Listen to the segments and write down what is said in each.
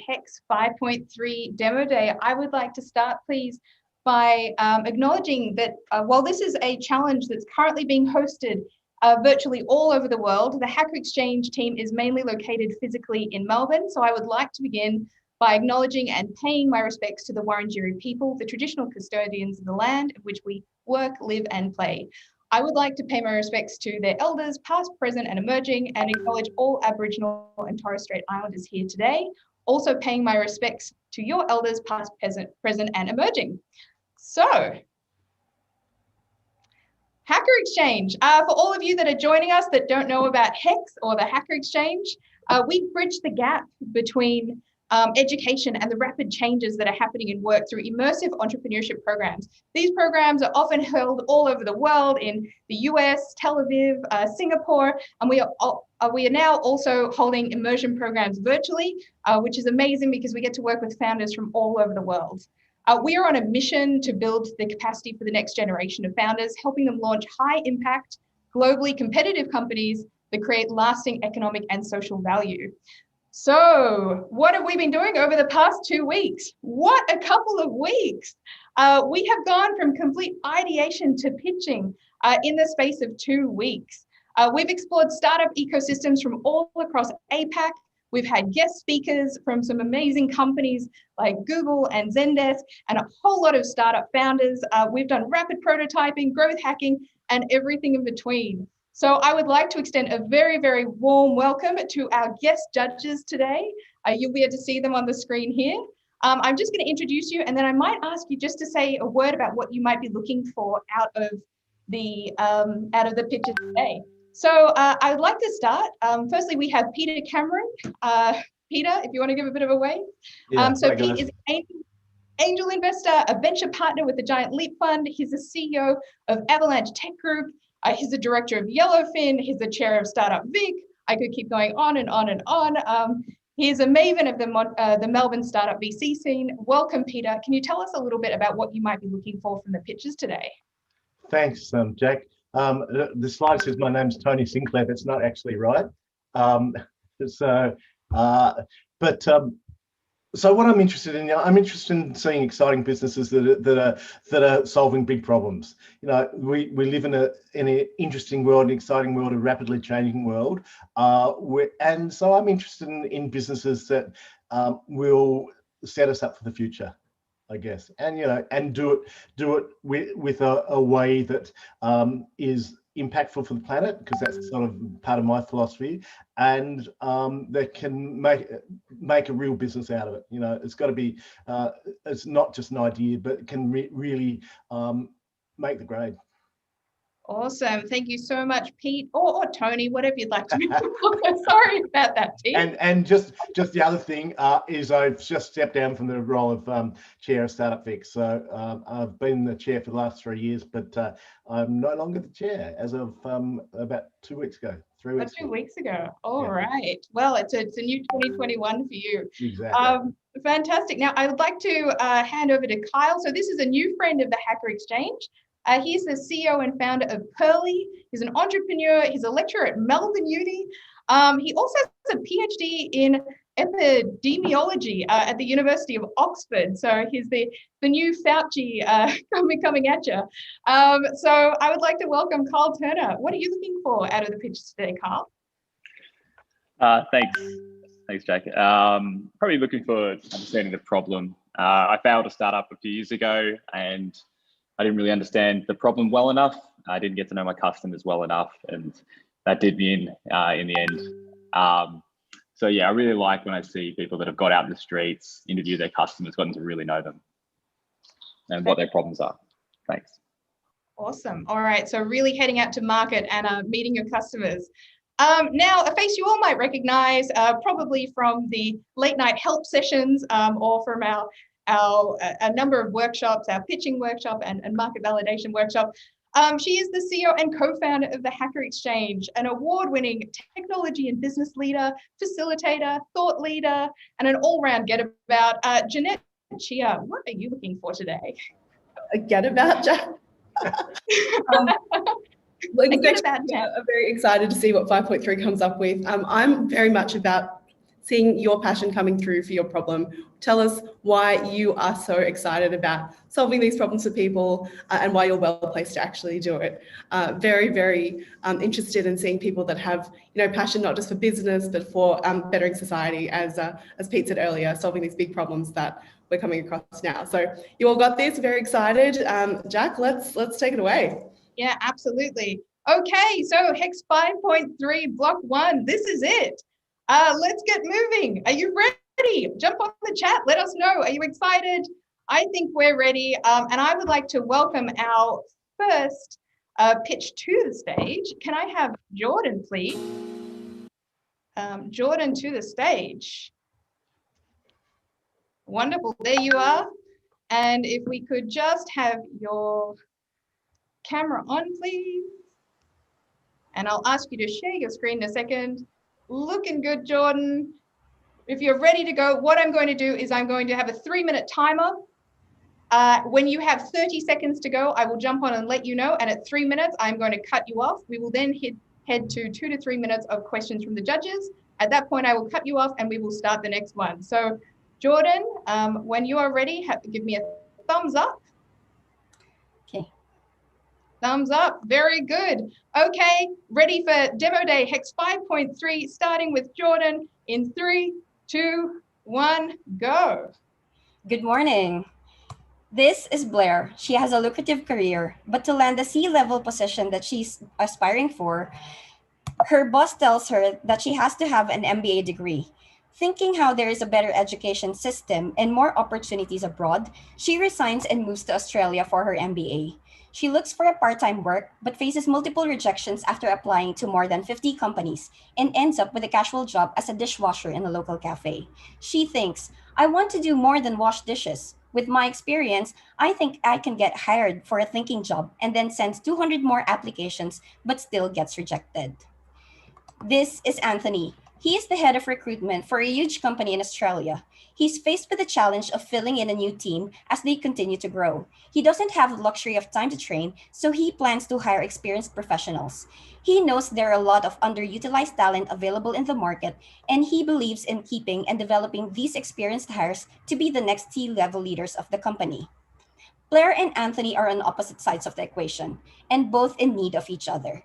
HEX 5.3 Demo Day. I would like to start, please, by acknowledging that while this is a challenge that's currently being hosted virtually all over the world, the Hacker Exchange team is mainly located physically in Melbourne. So I would like to begin by acknowledging and paying my respects to the Wurundjeri people, the traditional custodians of the land in which we work, live, and play. I would like to pay my respects to their elders, past, present, and emerging, and acknowledge all Aboriginal and Torres Strait Islanders here today. Also paying my respects to your elders, past, present, and emerging. So, Hacker Exchange. For all of you that are joining us that don't know about HEX or the Hacker Exchange, we bridge the gap between education and the rapid changes that are happening in work through immersive entrepreneurship programs. These programs are often held all over the world in the US, Tel Aviv, Singapore, and we are now also holding immersion programs virtually, which is amazing because we get to work with founders from all over the world. We are on a mission to build the capacity for the next generation of founders, helping them launch high impact, globally competitive companies that create lasting economic and social value. So what have we been doing over the past 2 weeks? What a couple of weeks. We have gone from complete ideation to pitching in the space of 2 weeks. We've explored startup ecosystems from all across APAC. We've had guest speakers from some amazing companies like Google and Zendesk and a whole lot of startup founders. We've done rapid prototyping, growth hacking, and everything in between. So I would like to extend a very, very warm welcome to our guest judges today. You'll be able to see them on the screen here. I'm just going to introduce you, and then I might ask you just to say a word about what you might be looking for out of the pitches today. So I would like to start. Firstly, we have Peter Cameron. Peter, if you want to give a bit of a wave. Yeah, so Pete is an angel investor, a venture partner with the Giant Leap Fund. He's the CEO of Avalanche Tech Group. He's the director of Yellowfin. He's the chair of Startup Vic. I could keep going on and on and on. He's a maven of the Melbourne startup VC scene. Welcome, Peter. Can you tell us a little bit about what you might be looking for from the pitches today? Thanks, Jack. The slide says my name's Tony Sinclair. That's not actually right. So what I'm interested in seeing exciting businesses that are solving big problems. You know, we live in an interesting world, an exciting world, a rapidly changing world, and so I'm interested in businesses that will set us up for the future, I guess, and and do it with a way that is impactful for the planet, because that's sort of part of my philosophy, and that can make a real business out of it. You know, it's got to be it's not just an idea, but it can really make the grade. Awesome. Thank you so much, Pete, or Tony, whatever you'd like to be. Sorry about that, Pete. And just the other thing is I've just stepped down from the role of chair of Startup Vic. So I've been the chair for the last 3 years, but I'm no longer the chair as of about 2 weeks ago. 3 weeks. 2 weeks ago. All right. Well, it's a new 2021 for you. Exactly. Fantastic. Now, I would like to hand over to Kyle. So this is a new friend of the Hacker Exchange. He's the CEO and founder of Pearly. He's an entrepreneur. He's a lecturer at Melbourne Uni. He also has a PhD in epidemiology at the University of Oxford. So he's the new Fauci coming at you. So I would like to welcome Carl Turner. What are you looking for out of the pitches today, Carl? Thanks, Jack. Probably looking for understanding the problem. I failed a startup a few years ago, and I didn't really understand the problem well enough. I didn't get to know my customers well enough, and that did me in the end. So yeah, I really like when I see people that have got out in the streets, interview their customers, gotten to really know them and what their problems are. Thanks. Awesome. All right. So really heading out to market and meeting your customers. Now, a face you all might recognize, probably from the late night help sessions or from a number of workshops, our pitching workshop and market validation workshop. She is the CEO and co-founder of the Hacker Exchange, an award-winning technology and business leader, facilitator, thought leader, and an all-round get-about. Jeanette Chia, what are you looking for today? A get-about, Jack? I'm very excited to see what 5.3 comes up with. I'm very much about seeing your passion coming through for your problem. Tell us why you are so excited about solving these problems for people and why you're well placed to actually do it. Very, very interested in seeing people that have, passion not just for business, but for bettering society, as Pete said earlier, solving these big problems that we're coming across now. So you all got this, very excited. Jack, let's take it away. Yeah, absolutely. Okay, so HEX 5.3 block 1, this is it. Let's get moving. Are you ready? Jump on the chat. Let us know. Are you excited? I think we're ready. And I would like to welcome our first pitch to the stage. Can I have Jordan, please? Jordan to the stage. Wonderful. There you are. And if we could just have your camera on, please. And I'll ask you to share your screen in a second. Looking good, Jordan. If you're ready to go, what I'm going to do is I'm going to have a 3-minute timer. When you have 30 seconds to go, I will jump on and let you know. And at 3 minutes, I'm going to cut you off. We will then head to 2 to 3 minutes of questions from the judges. At that point, I will cut you off and we will start the next one. So Jordan, when you are ready, give me a thumbs up. Okay. Thumbs up. Very good. Okay, ready for Demo Day HEX 5.3, starting with Jordan in 3, 2, 1, go. Good morning. This is Blair. She has a lucrative career, but to land the C-level position that she's aspiring for, her boss tells her that she has to have an MBA degree. Thinking how there is a better education system and more opportunities abroad, she resigns and moves to Australia for her MBA. She looks for a part-time work but faces multiple rejections after applying to more than 50 companies and ends up with a casual job as a dishwasher in a local cafe. She thinks, I want to do more than wash dishes. With my experience, I think I can get hired for a thinking job, and then sends 200 more applications but still gets rejected. This is Anthony. He is the head of recruitment for a huge company in Australia. He's faced with the challenge of filling in a new team as they continue to grow. He doesn't have the luxury of time to train, so he plans to hire experienced professionals. He knows there are a lot of underutilized talent available in the market, and he believes in keeping and developing these experienced hires to be the next C-level leaders of the company. Blair and Anthony are on opposite sides of the equation, and both in need of each other.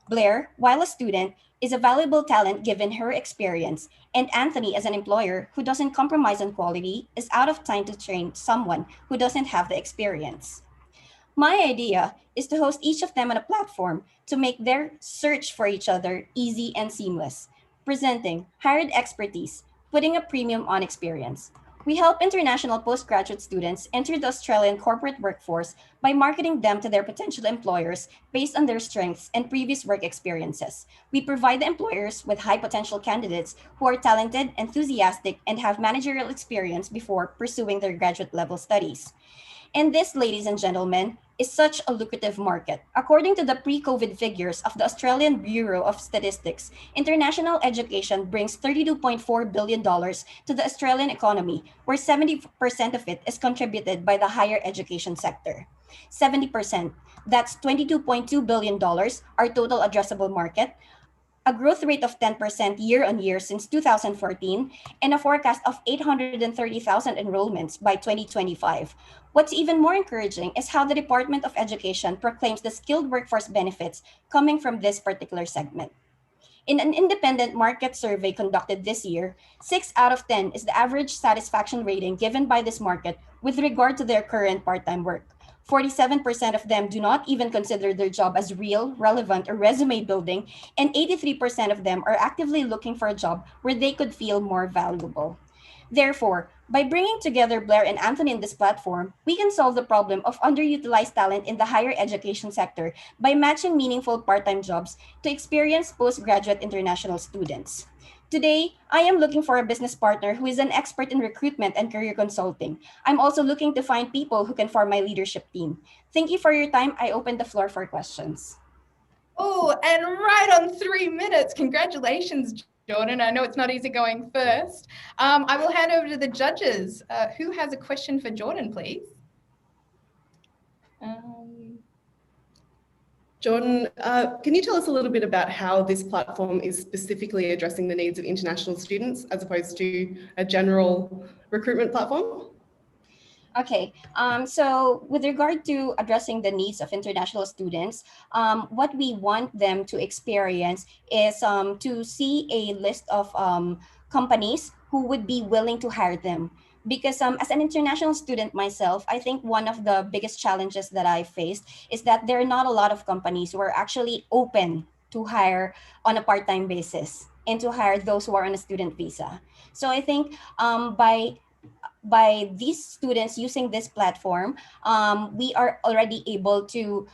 Blair, while a student, is a valuable talent given her experience, and Anthony, as an employer who doesn't compromise on quality, is out of time to train someone who doesn't have the experience. My idea is to host each of them on a platform to make their search for each other easy and seamless, presenting hired expertise, putting a premium on experience. We help international postgraduate students enter the Australian corporate workforce by marketing them to their potential employers based on their strengths and previous work experiences. We provide the employers with high potential candidates who are talented, enthusiastic, and have managerial experience before pursuing their graduate level studies. And this, ladies and gentlemen, is such a lucrative market. According to the pre-COVID figures of the Australian Bureau of Statistics, international education brings $32.4 billion to the Australian economy, where 70% of it is contributed by the higher education sector. 70%, that's $22.2 billion, our total addressable market, a growth rate of 10% year on year since 2014, and a forecast of 830,000 enrollments by 2025. What's even more encouraging is how the Department of Education proclaims the skilled workforce benefits coming from this particular segment. In an independent market survey conducted this year, 6 out of 10 is the average satisfaction rating given by this market with regard to their current part-time work. 47% of them do not even consider their job as real, relevant, or resume building, and 83% of them are actively looking for a job where they could feel more valuable. Therefore, by bringing together Blair and Anthony in this platform, we can solve the problem of underutilized talent in the higher education sector by matching meaningful part-time jobs to experienced postgraduate international students. Today, I am looking for a business partner who is an expert in recruitment and career consulting. I'm also looking to find people who can form my leadership team. Thank you for your time. I open the floor for questions. Oh, and right on 3 minutes. Congratulations, Jordan. I know it's not easy going first. I will hand over to the judges. Who has a question for Jordan, please? Jordan, can you tell us a little bit about how this platform is specifically addressing the needs of international students as opposed to a general recruitment platform? Okay, so with regard to addressing the needs of international students, what we want them to experience is to see a list of companies who would be willing to hire them. Because as an international student myself, I think one of the biggest challenges that I faced is that there are not a lot of companies who are actually open to hire on a part-time basis and to hire those who are on a student visa. So I think by these students using this platform, we are already able to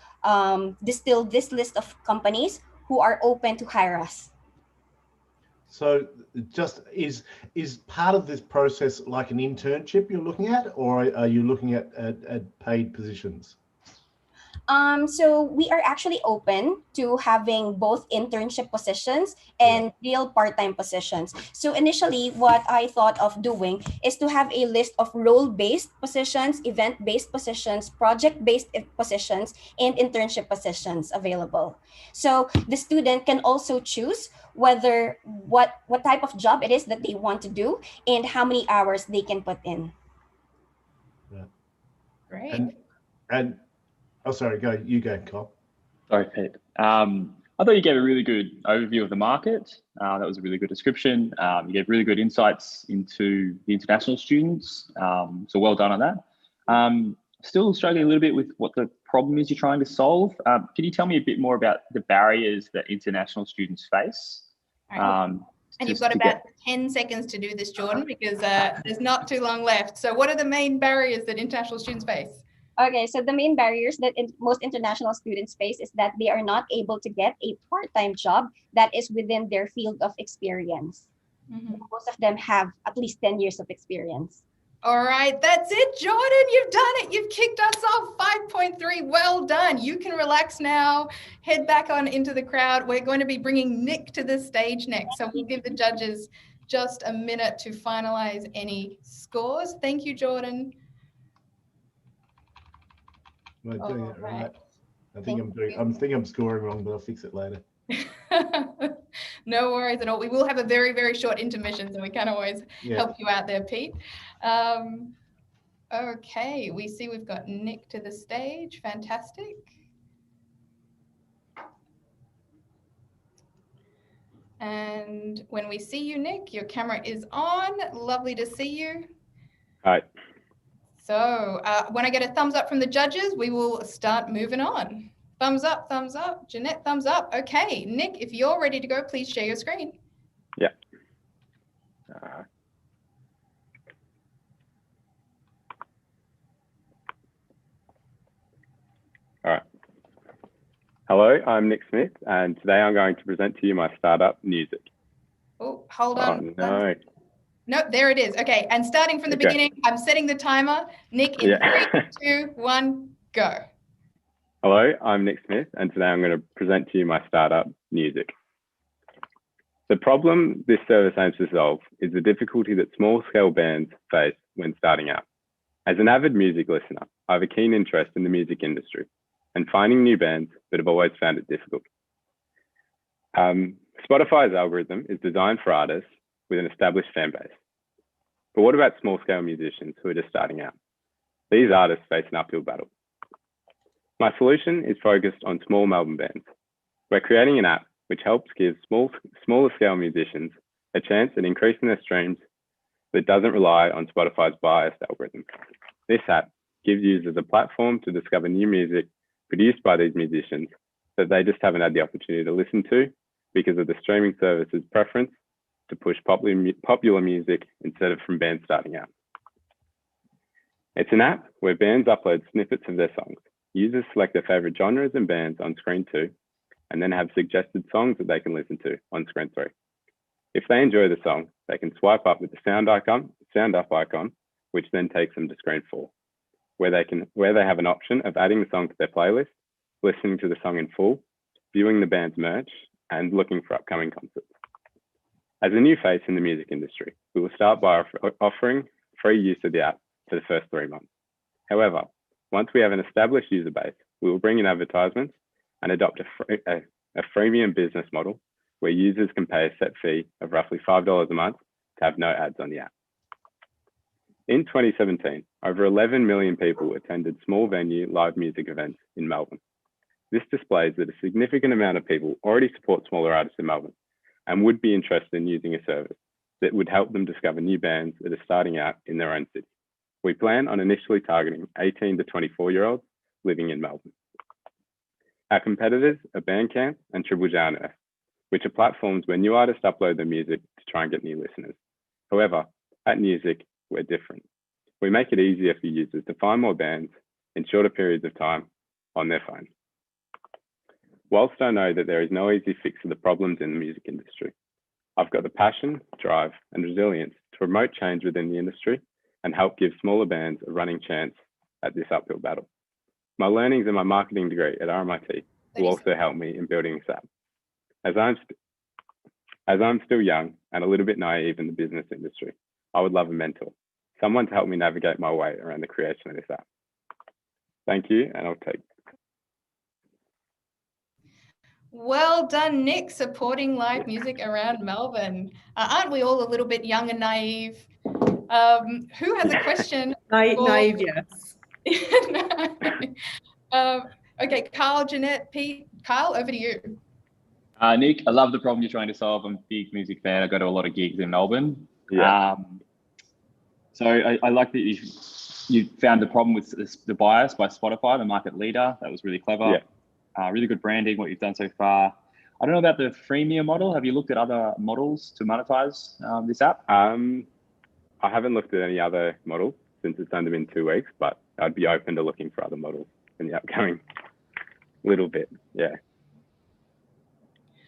distill this list of companies who are open to hire us. So just is part of this process like an internship you're looking at, or are you looking at paid positions? So we are actually open to having both internship positions and real part-time positions. So initially, what I thought of doing is to have a list of role-based positions, event-based positions, project-based positions, and internship positions available. So the student can also choose whether what type of job it is that they want to do and how many hours they can put in. Yeah. Great. And oh, sorry, you go, Kyle. Sorry, Pete. I thought you gave a really good overview of the market. That was a really good description. You gave really good insights into the international students. So well done on that. Still struggling a little bit with what the problem is you're trying to solve. Can you tell me a bit more about the barriers that international students face? And you've got about 10 seconds to do this, Jordan, because there's not too long left. So what are the main barriers that international students face? Okay, so the main barriers that most international students face is that they are not able to get a part-time job that is within their field of experience. Most of them have at least 10 years of experience. All right, that's it, Jordan. You've done it. You've kicked us off 5.3. Well done. You can relax now. Head back on into the crowd. We're going to be bringing Nick to the stage next. So we'll give the judges just a minute to finalize any scores. Thank you, Jordan. Am I doing it right? I think I'm scoring wrong, but I'll fix it later. No worries at all. We will have a very, very short intermission, so we can always help you out there, Pete. Okay, we see we've got Nick to the stage. Fantastic. And when we see you, Nick, your camera is on. Lovely to see you. Hi. So when I get a thumbs up from the judges, we will start moving on. Thumbs up, thumbs up. Jeanette, thumbs up. Okay, Nick, if you're ready to go, please share your screen. Yeah. All right. Hello, I'm Nick Smith, and today I'm going to present to you my startup, Music. Oh, hold on. Oh, no. No, there it is. Okay, and starting from the beginning, I'm setting the timer. Nick, in 3, 2, 1, go. Hello, I'm Nick Smith, and today I'm going to present to you my startup, Music. The problem this service aims to solve is the difficulty that small-scale bands face when starting out. As an avid music listener, I have a keen interest in the music industry and finding new bands, but have always found it difficult. Spotify's algorithm is designed for artists with an established fan base. But what about small-scale musicians who are just starting out? These artists face an uphill battle. My solution is focused on small Melbourne bands. We're creating an app which helps give smaller-scale musicians a chance at increasing their streams that doesn't rely on Spotify's biased algorithm. This app gives users a platform to discover new music produced by these musicians that they just haven't had the opportunity to listen to because of the streaming service's preference to push popular music instead of from bands starting out. It's an app where bands upload snippets of their songs. Users select their favorite genres and bands on screen 2, and then have suggested songs that they can listen to on screen 3. If they enjoy the song, they can swipe up with the sound up icon, which then takes them to screen 4, where they have an option of adding the song to their playlist, listening to the song in full, viewing the band's merch, and looking for upcoming concerts. As a new face in the music industry, we will start by offering free use of the app for the first 3 months. However, once we have an established user base, we will bring in advertisements and adopt a freemium business model where users can pay a set fee of roughly $5 a month to have no ads on the app. In 2017, over 11 million people attended small venue live music events in Melbourne. This displays that a significant amount of people already support smaller artists in Melbourne and would be interested in using a service that would help them discover new bands that are starting out in their own city. We plan on initially targeting 18 to 24-year-olds living in Melbourne. Our competitors are Bandcamp and Triple J on Earth, which are platforms where new artists upload their music to try and get new listeners. However, at Music, we're different. We make it easier for users to find more bands in shorter periods of time on their phone. Whilst I know that there is no easy fix to the problems in the music industry, I've got the passion, drive, and resilience to promote change within the industry and help give smaller bands a running chance at this uphill battle. My learnings and my marketing degree at RMIT will also help me in building this app. As I'm still young and a little bit naive in the business industry, I would love a mentor, someone to help me navigate my way around the creation of this app. Thank you, and I'll take. Well done, Nick, supporting live music around Melbourne. Aren't we all a little bit young and naive? Who has a question? Naive, yes. Okay, Carl, Jeanette, Pete. Carl, over to you. Nick, I love the problem you're trying to solve. I'm a big music fan. I go to a lot of gigs in Melbourne. Yeah. So I like that you found the problem with the bias by Spotify, the market leader. That was really clever. Yeah. Really good branding, what you've done so far. I don't know about the freemium model. Have you looked at other models to monetize this app? I haven't looked at any other model since it's only been 2 weeks, but I'd be open to looking for other models in the upcoming little bit. Yeah.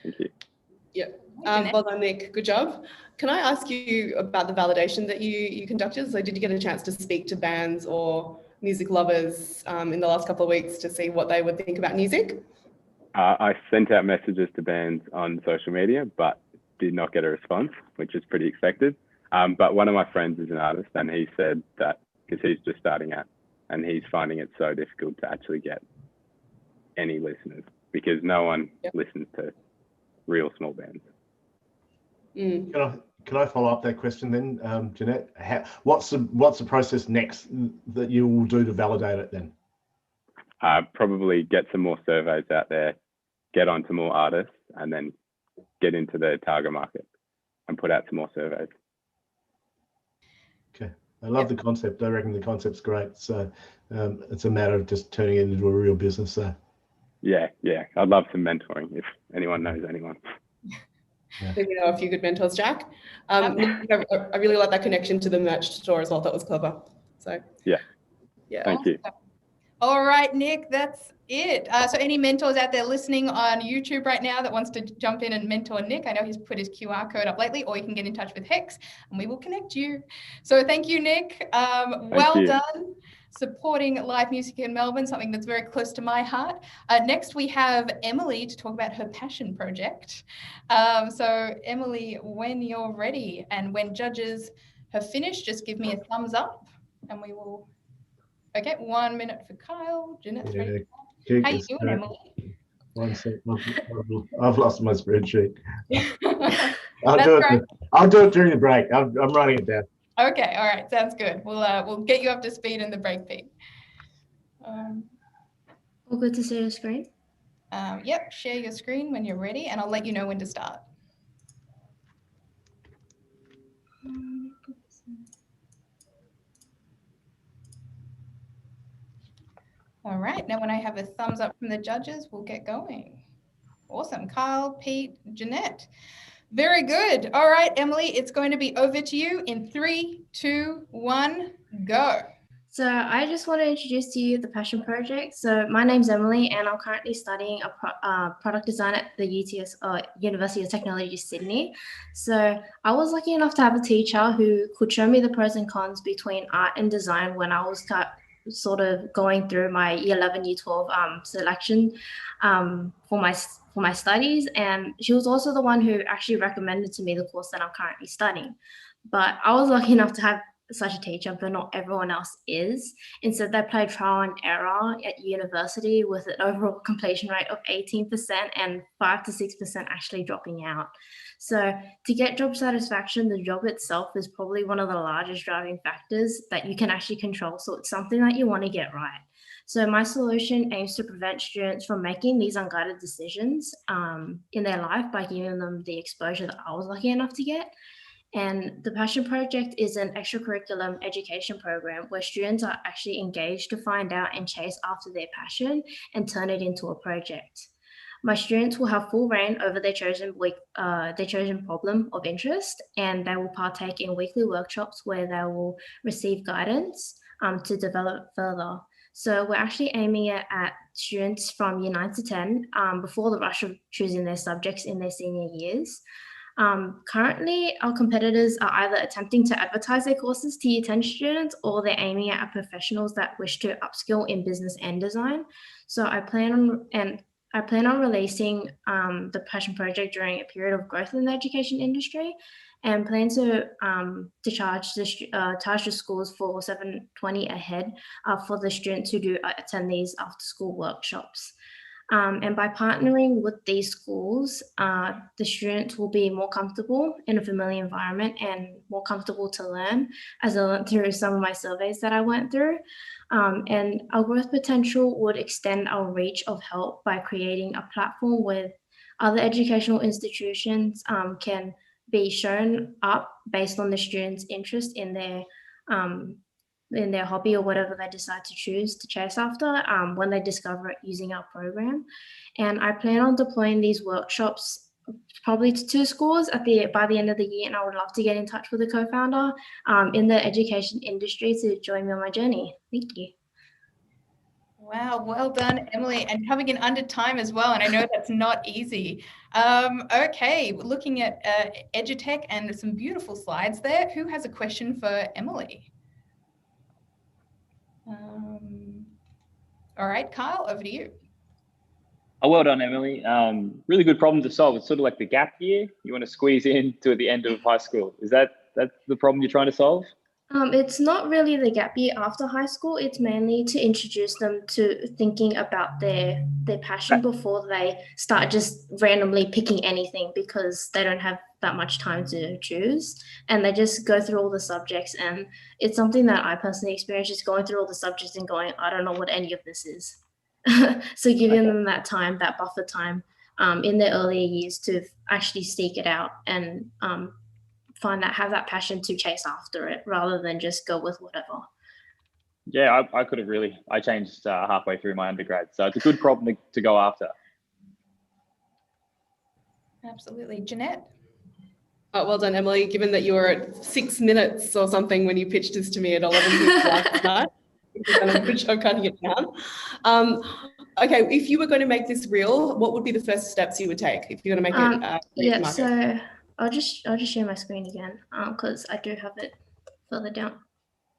Thank you. Yeah. Well done, Nick. Good job. Can I ask you about the validation that you conducted? So did you get a chance to speak to bands or music lovers in the last couple of weeks to see what they would think about music? I sent out messages to bands on social media, but did not get a response, which is pretty expected. But one of my friends is an artist, and he said that because he's just starting out and he's finding it so difficult to actually get any listeners because no one listens to real small bands. Can I follow up that question then, Jeanette? What's the process next that you will do to validate it then? Probably get some more surveys out there, get onto more artists, and then get into the target market and put out some more surveys. Okay, I love the concept. I reckon the concept's great. So it's a matter of just turning it into a real business. So. Yeah, I'd love some mentoring if anyone knows anyone. I think we know a few good mentors, Jack. Nick, I really like that connection to the merch store as well. That was clever. So yeah. Thank you. All right, Nick, that's it. So any mentors out there listening on YouTube right now that wants to jump in and mentor Nick, I know he's put his QR code up lately, or you can get in touch with HEX and we will connect you. So thank you, Nick. Well done supporting live music in Melbourne, something that's very close to my heart. Next, we have Emily to talk about her passion project. So Emily, when you're ready and when judges have finished, just give me a thumbs up and we will. Okay, 1 minute for Kyle. Jeanette's ready. How you doing, Emily? 1 sec. I've lost my spreadsheet. I'll do it during the break. I'm writing it down. Okay, all right, sounds good. We'll get you up to speed in the break, Pete. All good to see your screen? Yep, share your screen when you're ready, and I'll let you know when to start. All right, now when I have a thumbs up from the judges, we'll get going. Awesome, Kyle, Pete, Jeanette. Very good. All right, Emily, it's going to be over to you in 3, 2, 1, go. So I just want to introduce to you the passion project. So my name's Emily and I'm currently studying a product design at the University of Technology, Sydney. So I was lucky enough to have a teacher who could show me the pros and cons between art and design when I was sort of going through my year 11, year 12 selection for my studies. And she was also the one who actually recommended to me the course that I'm currently studying. But I was lucky enough to have such a teacher, but not everyone else is. Instead, they play trial and error at university with an overall completion rate of 18% and 5 to 6% actually dropping out. So to get job satisfaction, the job itself is probably one of the largest driving factors that you can actually control. So it's something that you want to get right. So my solution aims to prevent students from making these unguided decisions in their life by giving them the exposure that I was lucky enough to get. And the Passion Project is an extracurricular education program where students are actually engaged to find out and chase after their passion and turn it into a project. My students will have full reign over their chosen problem of interest, and they will partake in weekly workshops where they will receive guidance to develop further. So we're actually aiming it at students from year 9 to 10 before the rush of choosing their subjects in their senior years. Currently, our competitors are either attempting to advertise their courses to year 10 students, or they're aiming at professionals that wish to upskill in business and design. So I plan on releasing the Passion Project during a period of growth in the education industry, and plan to charge the schools for $7.20 a head for the students who do attend these after school workshops. And by partnering with these schools, the students will be more comfortable in a familiar environment and more comfortable to learn, as I learned through some of my surveys that I went through. And our growth potential would extend our reach of help by creating a platform where other educational institutions can be shown up based on the students' interest in their hobby or whatever they decide to choose to chase after when they discover it using our program. And I plan on deploying these workshops probably to 2 schools by the end of the year, and I would love to get in touch with a co-founder in the education industry to join me on my journey. Thank you. Wow, well done, Emily, and coming in under time as well. And I know that's not easy. Okay, looking at EduTech and some beautiful slides there. Who has a question for Emily? All right, Kyle, over to you. Oh, well done, Emily. Really good problem to solve. It's sort of like the gap year you want to squeeze in to the end of high school. Is that's the problem you're trying to solve? It's not really the gap year after high school. It's mainly to introduce them to thinking about their passion before they start just randomly picking anything, because they don't have that much time to choose, and they just go through all the subjects. And it's something that I personally experienced, just going through all the subjects and going, I don't know what any of this is. So giving them that time, that buffer time in their earlier years to actually seek it out and have that passion to chase after it rather than just go with whatever. Yeah, I changed halfway through my undergrad. So it's a good problem to go after. Absolutely. Jeanette? Oh, well done, Emily, given that you were at 6 minutes or something when you pitched this to me at 11 last night. You've done a good job cutting it down. Okay, if you were going to make this real, what would be the first steps you would take if you're going to make it? So I'll just share my screen again because I do have it further down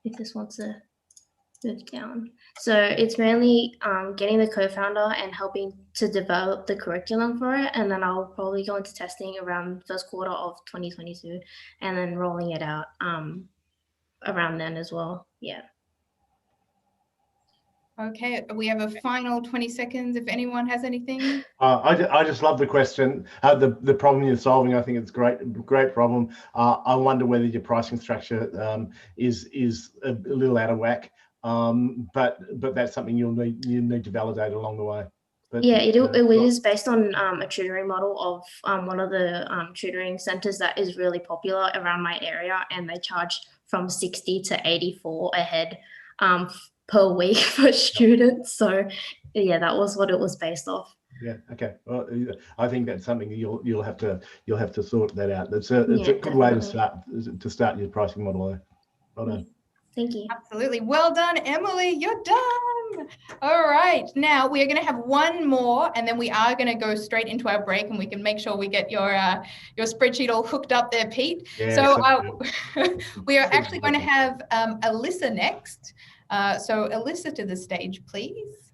if this wants to move down. So it's mainly getting the co-founder and helping to develop the curriculum for it, and then I'll probably go into testing around first quarter of 2022 and then rolling it out around then as well. Yeah. Okay, we have a final 20 seconds if anyone has anything. I just love the question, the problem you're solving. I think it's great problem. I wonder whether your pricing structure is a little out of whack, but that's something you need to validate along the way. But, yeah, it is based on a tutoring model of one of the tutoring centers that is really popular around my area, and they charge from 60 to 84 a head per week for students. So yeah, that was what it was based off. Yeah. Okay. Well, I think that's something you'll have to sort that out. It's a good way to start your pricing model there. Well done. Thank you. Absolutely. Well done, Emily. You're done. All right. Now we are going to have one more, and then we are going to go straight into our break, and we can make sure we get your spreadsheet all hooked up there, Pete. Yeah, so we are actually going to have Alyssa next. So Alyssa, to the stage, please.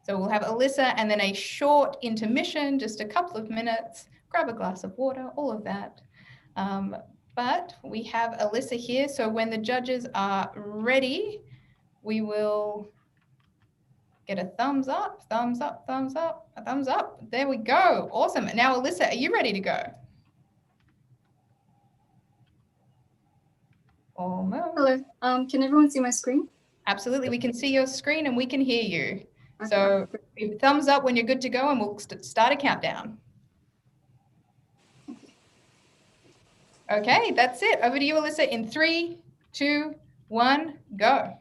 So we'll have Alyssa and then a short intermission, just a couple of minutes, grab a glass of water, all of that. But we have Alyssa here. So when the judges are ready, we will get a thumbs up, thumbs up, thumbs up, a thumbs up. There we go. Awesome. Now, Alyssa, are you ready to go? Almost. Hello. Can everyone see my screen? Absolutely. We can see your screen and we can hear you. Okay. So thumbs up when you're good to go and we'll start a countdown. Okay, that's it. Over to you, Alyssa, in 3, 2, 1, go.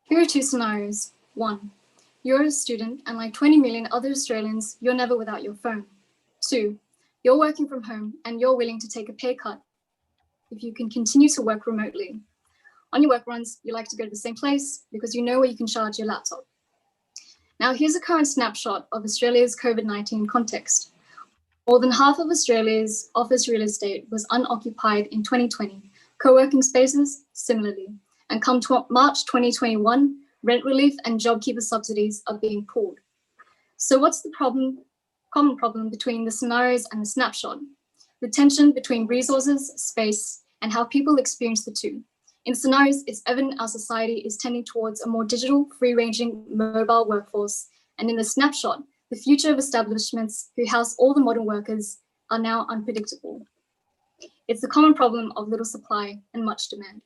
Here are two scenarios. 1. You're a student and like 20 million other Australians, you're never without your phone. 2. You're working from home and you're willing to take a pay cut if you can continue to work remotely. On your work runs, you like to go to the same place because you know where you can charge your laptop. Now, here's a current snapshot of Australia's COVID-19 context. More than half of Australia's office real estate was unoccupied in 2020, co-working spaces similarly, and come March 2021, rent relief and JobKeeper subsidies are being pulled. So what's the common problem between the scenarios and the snapshot? The tension between resources, space, and how people experience the two. In scenarios, it's evident our society is tending towards a more digital, free-ranging mobile workforce. And in the snapshot, the future of establishments who house all the modern workers are now unpredictable. It's the common problem of little supply and much demand.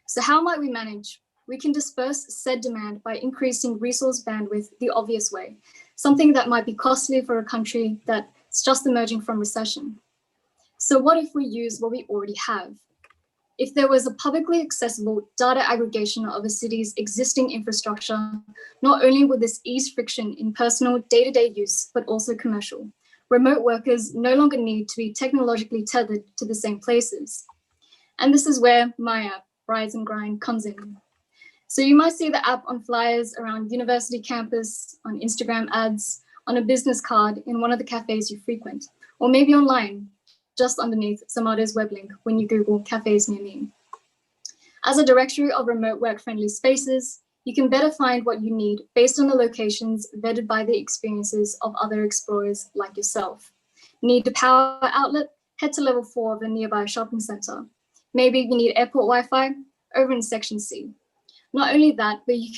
So how might we manage? We can disperse said demand by increasing resource bandwidth the obvious way, something that might be costly for a country that's just emerging from recession. So what if we use what we already have? If there was a publicly accessible data aggregation of a city's existing infrastructure, not only would this ease friction in personal day-to-day use, but also commercial. Remote workers no longer need to be technologically tethered to the same places. And this is where my app, Rise and Grind, comes in. So you might see the app on flyers around university campus, on Instagram ads, on a business card in one of the cafes you frequent, or maybe online, just underneath Zomato's web link when you Google cafes near me. As a directory of remote work-friendly spaces, you can better find what you need based on the locations vetted by the experiences of other explorers like yourself. Need a power outlet? Head to level 4 of a nearby shopping center. Maybe you need airport Wi-Fi? Over in section C. Not only that, but you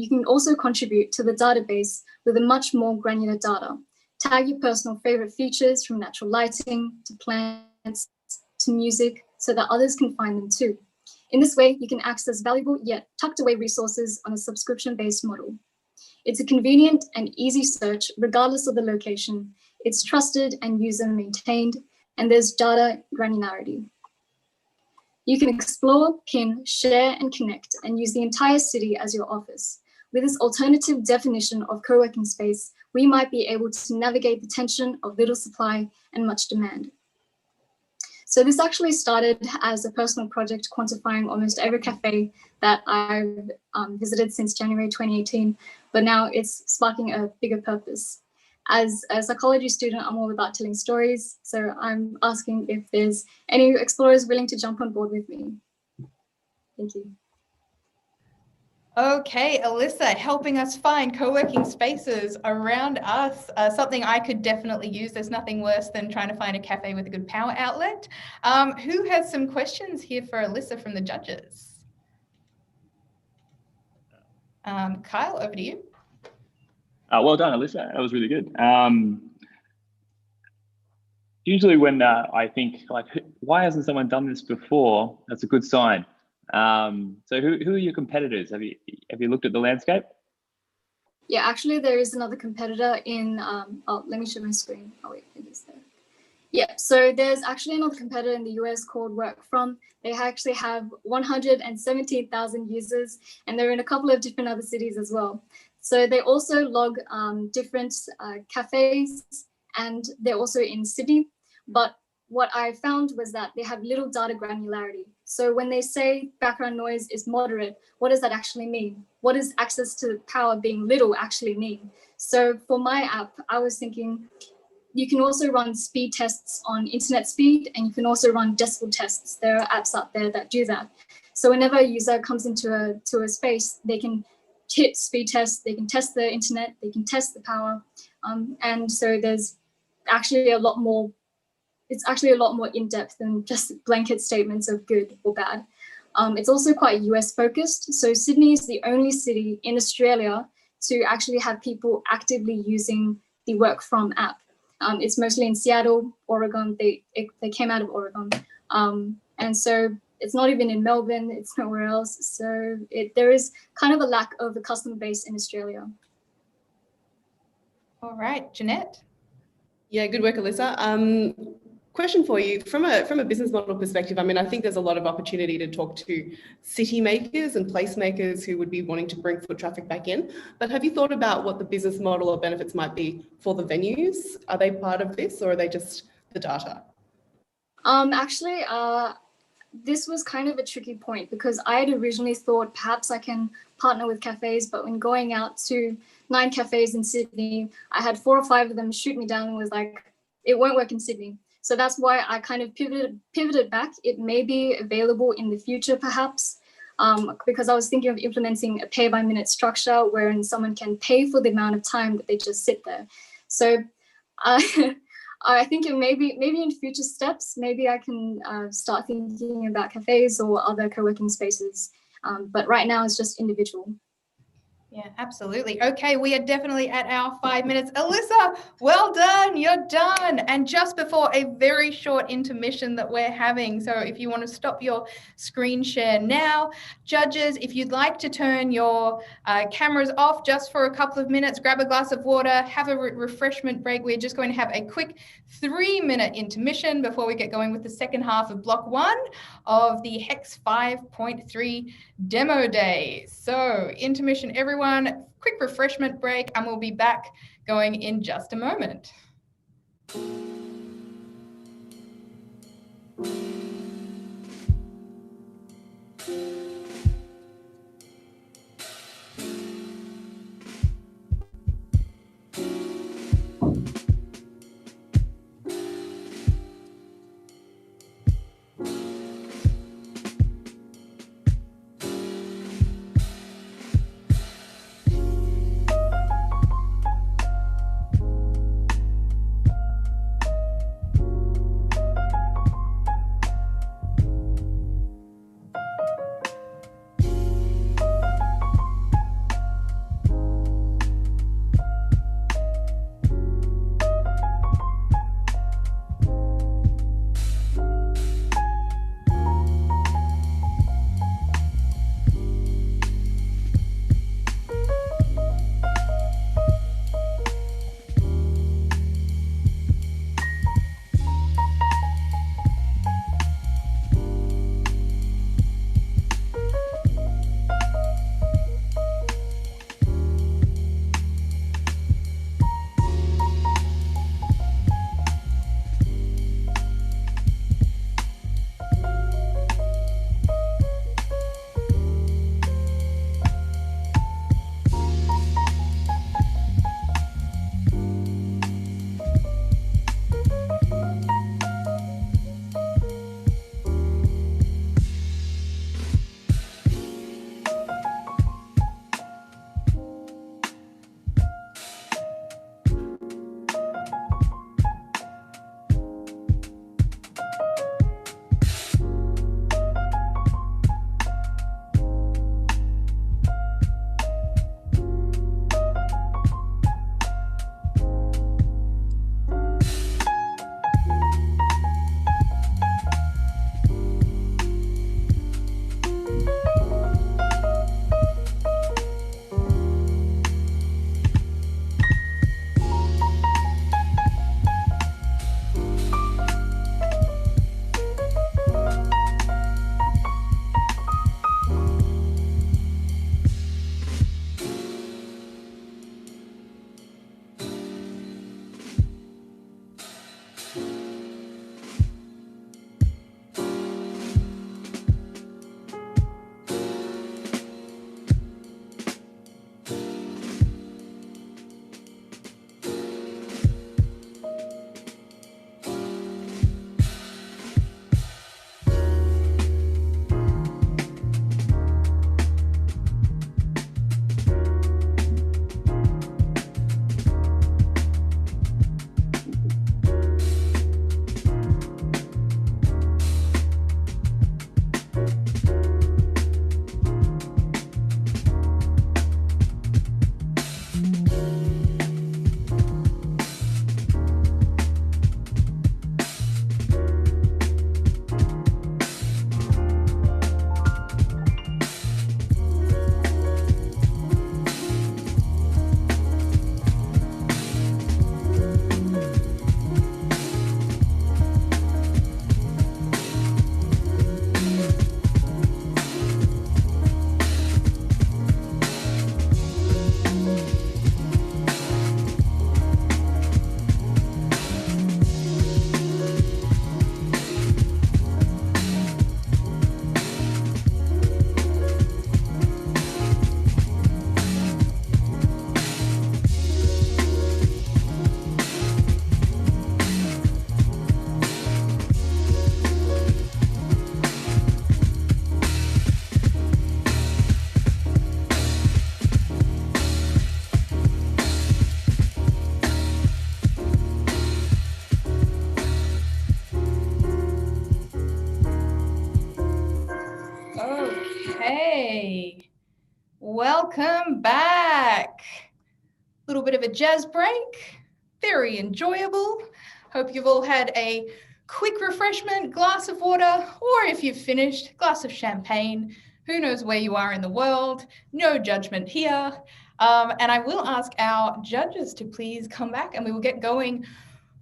can also contribute to the database with a much more granular data. Tag your personal favorite features from natural lighting to plants to music so that others can find them too. In this way, you can access valuable yet tucked away resources on a subscription-based model. It's a convenient and easy search regardless of the location. It's trusted and user maintained, and there's data granularity. You can explore, pin, share, and connect, and use the entire city as your office. With this alternative definition of co-working space, we might be able to navigate the tension of little supply and much demand. So this actually started as a personal project quantifying almost every cafe that I've visited since January 2018, but now it's sparking a bigger purpose. As a psychology student, I'm all about telling stories, so I'm asking if there's any explorers willing to jump on board with me. Thank you. Okay, Alyssa, helping us find co-working spaces around us, something I could definitely use. There's nothing worse than trying to find a cafe with a good power outlet. Who has some questions here for Alyssa from the judges? Kyle, over to you. Well done, Alyssa. That was really good. Usually when I think, like, why hasn't someone done this before? That's a good sign. So who are your competitors? Have you looked at the landscape? Yeah, actually there is another competitor in, oh, let me show my screen. Oh wait, it is there. Yeah, so there's actually another competitor in the US called Work.from. They actually have 117,000 users, and they're in a couple of different other cities as well. So they also log different cafes, and they're also in Sydney. But what I found was that they have little data granularity. So when they say background noise is moderate, what does that actually mean? What does access to power being little actually mean? So for my app, I was thinking, you can also run speed tests on internet speed, and you can also run decibel tests. There are apps out there that do that. So whenever a user comes into a space, they can hit speed tests, they can test the internet, they can test the power. And so there's actually a lot more it's actually a lot more in-depth than just blanket statements of good or bad. It's also quite US focused. So Sydney is the only city in Australia to actually have people actively using the Work From app. It's mostly in Seattle, Oregon. They came out of Oregon. And so it's not even in Melbourne, it's nowhere else. So there is kind of a lack of a customer base in Australia. All right, Jeanette. Yeah, good work, Alyssa. Question for you, from a business model perspective, I mean, I think there's a lot of opportunity to talk to city makers and placemakers who would be wanting to bring foot traffic back in. But have you thought about what the business model or benefits might be for the venues? Are they part of this, or are they just the data? Actually, this was kind of a tricky point because I had originally thought perhaps I can partner with cafes, but when going out to 9 cafes in Sydney, I had 4 or 5 of them shoot me down and was like, it won't work in Sydney. So that's why I kind of pivoted back. It may be available in the future, perhaps, because I was thinking of implementing a pay-by-minute structure wherein someone can pay for the amount of time that they just sit there. So I think maybe in future steps, maybe I can start thinking about cafes or other co-working spaces. But right now it's just individual. Yeah, absolutely. Okay, we are definitely at our 5 minutes. Alyssa, well done, you're done. And just before a very short intermission that we're having, so if you want to stop your screen share now, judges, if you'd like to turn your cameras off just for a couple of minutes, grab a glass of water, have a refreshment break. We're just going to have a quick 3-minute intermission before we get going with the second half of block 1 of the HEX 5.3 Demo Day. So intermission, everyone, quick refreshment break, and we'll be back going in just a moment. Welcome back. A little bit of a jazz break, very enjoyable. Hope you've all had a quick refreshment, glass of water, or if you've finished, glass of champagne. Who knows where you are in the world? No judgment here. And I will ask our judges to please come back and we will get going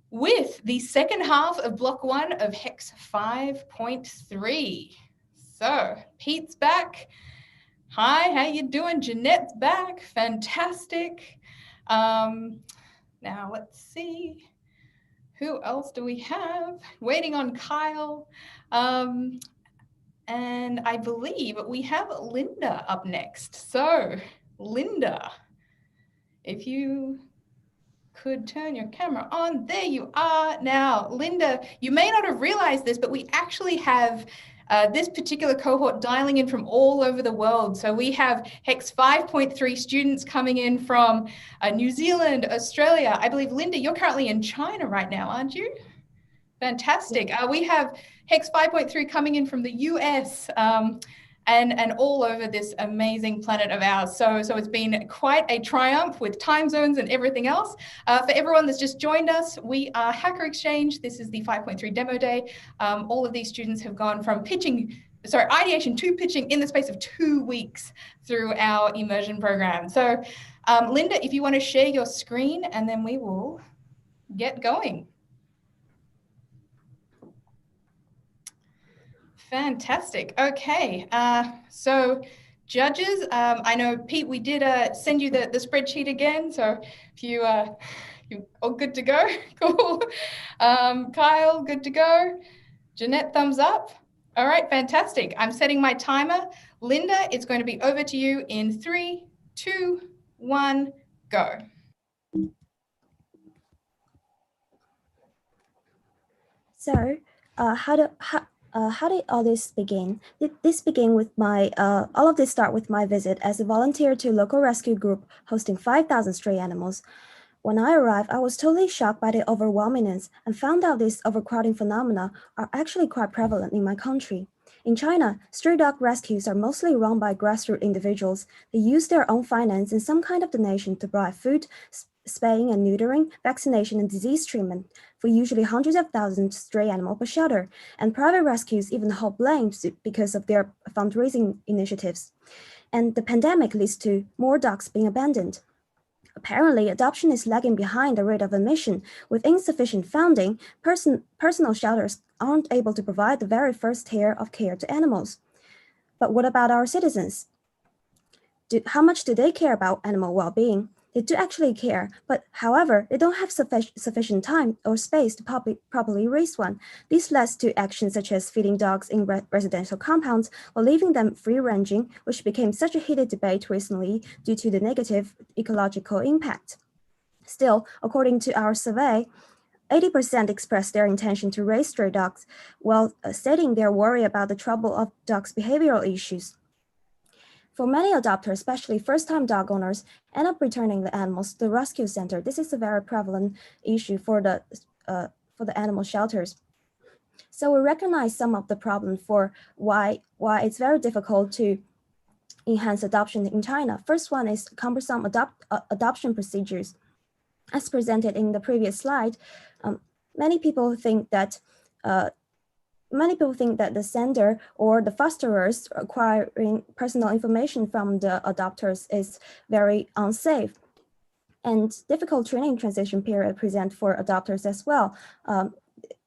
with the second half of block 1 of HEX 5.3. So Pete's back. Hi, how you doing? Jeanette's back. Fantastic. Now let's see. Who else do we have? Waiting on Kyle. And I believe we have Linda up next. So Linda, if you could turn your camera on. There you are. Now, Linda, you may not have realized this, but we actually have this particular cohort dialing in from all over the world. So we have HEX 5.3 students coming in from New Zealand, Australia. I believe, Linda, you're currently in China right now, aren't you? Fantastic. We have HEX 5.3 coming in from the US and all over this amazing planet of ours. So it's been quite a triumph with time zones and everything else. For everyone that's just joined us, we are Hacker Exchange. This is the 5.3 demo day. All of these students have gone from ideation to pitching in the space of 2 weeks through our immersion program. So Linda, if you want to share your screen and then we will get going. Fantastic. Okay. So judges, I know, Pete, we did send you the spreadsheet again. So if you're all good to go, cool. Kyle, good to go. Jeanette, thumbs up. All right, fantastic. I'm setting my timer. Linda, it's going to be over to you in 3, 2, 1, go. So how did all this begin? This began with my, all of this start with my visit as a volunteer to a local rescue group hosting 5,000 stray animals. When I arrived, I was totally shocked by the overwhelmingness and found out these overcrowding phenomena are actually quite prevalent in my country. In China, stray dog rescues are mostly run by grassroots individuals. They use their own finance and some kind of donation to buy food, spaying and neutering, vaccination and disease treatment for usually hundreds of thousands of stray animals per shelter, and private rescues even hold blame because of their fundraising initiatives. And the pandemic leads to more dogs being abandoned. Apparently, adoption is lagging behind the rate of admission. With insufficient funding, personal shelters aren't able to provide the very first tier of care to animals. But what about our citizens? How much do they care about animal well-being? They do actually care, but however, they don't have sufficient time or space to properly raise one. This leads to actions such as feeding dogs in residential compounds or leaving them free-ranging, which became such a heated debate recently due to the negative ecological impact. Still, according to our survey, 80% expressed their intention to raise stray dogs, while stating their worry about the trouble of dogs' behavioral issues. For many adopters, especially first-time dog owners, end up returning the animals to the rescue center. This is a very prevalent issue for the animal shelters. So we recognize some of the problems for why it's very difficult to enhance adoption in China. First one is cumbersome adoption procedures. As presented in the previous slide, many people think that the sender or the fosterers acquiring personal information from the adopters is very unsafe. And difficult training transition period present for adopters as well.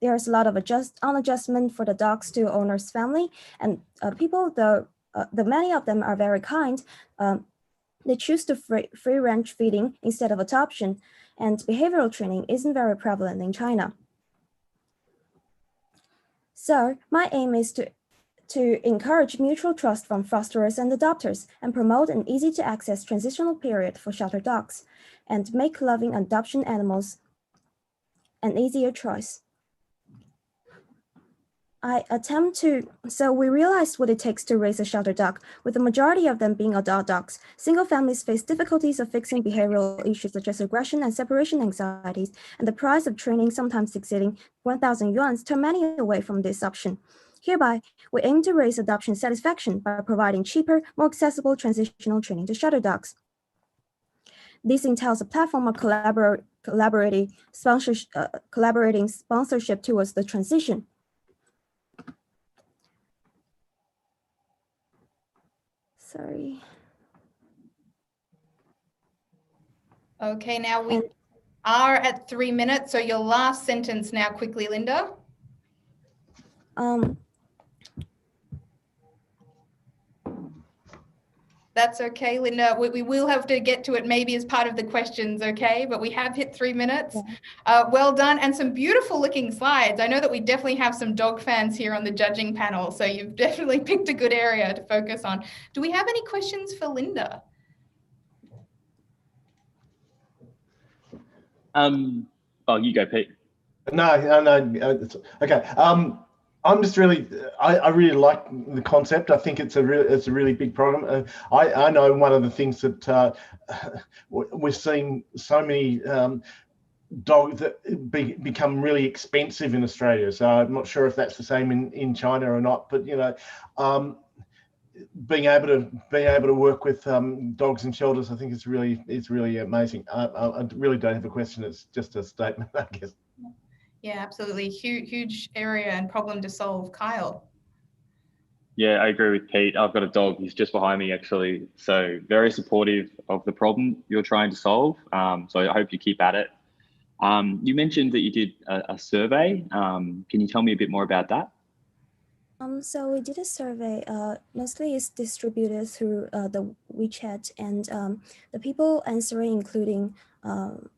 There's a lot of adjustment for the dogs to owner's family, and many of them are very kind. They choose to free range feeding instead of adoption, and behavioral training isn't very prevalent in China. So my aim is to encourage mutual trust from fosterers and adopters and promote an easy to access transitional period for shelter dogs and make loving adoption animals an easier choice. So we realized what it takes to raise a shelter dog, with the majority of them being adult dogs. Single families face difficulties of fixing behavioral issues such as aggression and separation anxieties, and the price of training sometimes exceeding 1,000 yuan turn many away from this option. Hereby, we aim to raise adoption satisfaction by providing cheaper, more accessible transitional training to shutter dogs. This entails a platform of collaborating sponsorship towards the transition. Sorry. Okay, now we are at 3 minutes. So your last sentence now quickly, Linda. That's okay, Linda. We will have to get to it maybe as part of the questions, okay? But we have hit 3 minutes. Yeah. Well done, and some beautiful looking slides. I know that we definitely have some dog fans here on the judging panel, so you've definitely picked a good area to focus on. Do we have any questions for Linda? Oh, you go, Pete. No. Okay. I'm just really, I really like the concept. I think it's a really big problem. I know one of the things that we're seeing so many dogs that become really expensive in Australia. So I'm not sure if that's the same in China or not. But you know, being able to work with dogs in shelters, I think is really amazing. I really don't have a question. It's just a statement, I guess. Yeah, absolutely. Huge area and problem to solve. Kyle. Yeah, I agree with Pete. I've got a dog. He's just behind me, actually. So very supportive of the problem you're trying to solve. So I hope you keep at it. You mentioned that you did a survey. Can you tell me a bit more about that? So we did a survey, mostly it's distributed through the WeChat, and the people answering including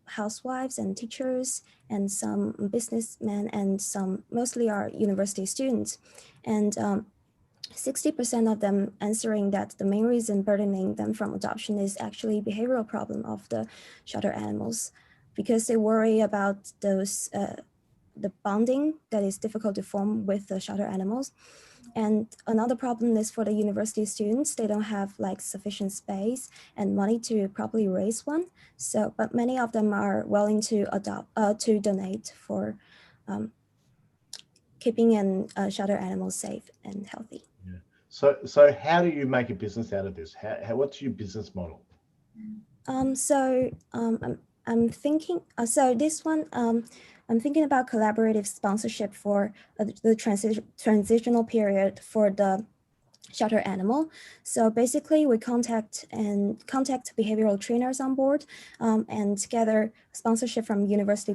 housewives and teachers and some businessmen and some mostly are university students. And 60% of them answering that the main reason burdening them from adoption is actually behavioral problem of the shelter animals, because they worry about those the bonding that is difficult to form with the shelter animals. And another problem is for the university students, they don't have like sufficient space and money to properly raise one. So, but many of them are willing to donate for keeping shelter animals safe and healthy. Yeah. So how do you make a business out of this? What's your business model? I'm thinking, so this one, I'm thinking about collaborative sponsorship for the transitional period for the shelter animal. So basically we contact behavioral trainers on board and gather sponsorship from university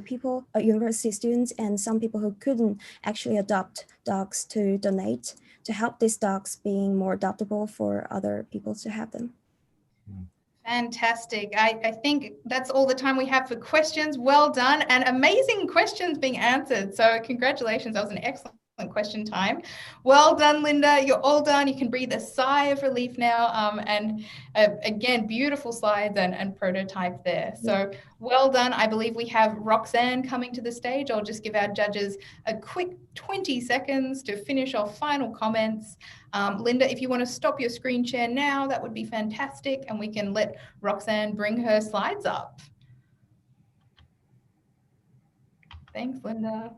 students and some people who couldn't actually adopt dogs to donate to help these dogs being more adoptable for other people to have them. Fantastic. I think that's all the time we have for questions. Well done, and amazing questions being answered. So congratulations, that was an excellent question time. Well done, Linda. You're all done. You can breathe a sigh of relief now. Again, beautiful slides and prototype there. So well done. I believe we have Roxanne coming to the stage. I'll just give our judges a quick 20 seconds to finish off final comments. Linda, if you want to stop your screen share now, that would be fantastic. And we can let Roxanne bring her slides up. Thanks, Linda.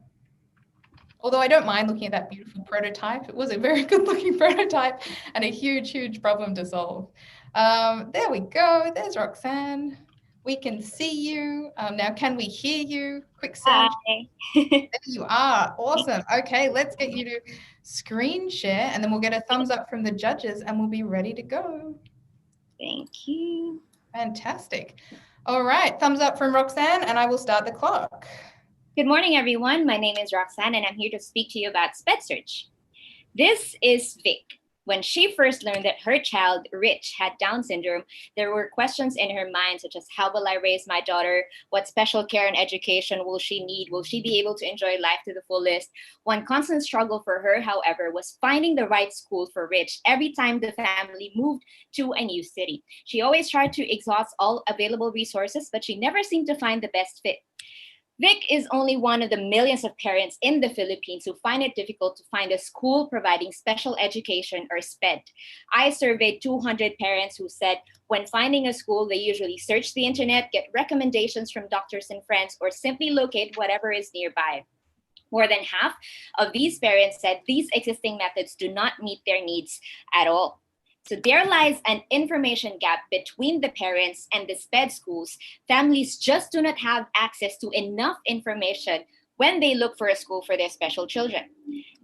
Although I don't mind looking at that beautiful prototype. It was a very good looking prototype and a huge problem to solve. There we go. There's Roxanne. We can see you. Now, can we hear you? Quick search. Hi. There you are. Awesome. Okay, let's get you to screen share and then we'll get a thumbs up from the judges and we'll be ready to go. Thank you. Fantastic. All right, thumbs up from Roxanne and I will start the clock. Good morning, everyone. My name is Roxanne, and I'm here to speak to you about Sped Search. This is Vic. When she first learned that her child, Rich, had Down syndrome, there were questions in her mind, such as, how will I raise my daughter? What special care and education will she need? Will she be able to enjoy life to the fullest? One constant struggle for her, however, was finding the right school for Rich every time the family moved to a new city. She always tried to exhaust all available resources, but she never seemed to find the best fit. Vic is only one of the millions of parents in the Philippines who find it difficult to find a school providing special education, or SPED. I surveyed 200 parents who said when finding a school, they usually search the internet, get recommendations from doctors and friends, or simply locate whatever is nearby. More than half of these parents said these existing methods do not meet their needs at all. So there lies an information gap between the parents and the SPED schools. Families just do not have access to enough information when they look for a school for their special children.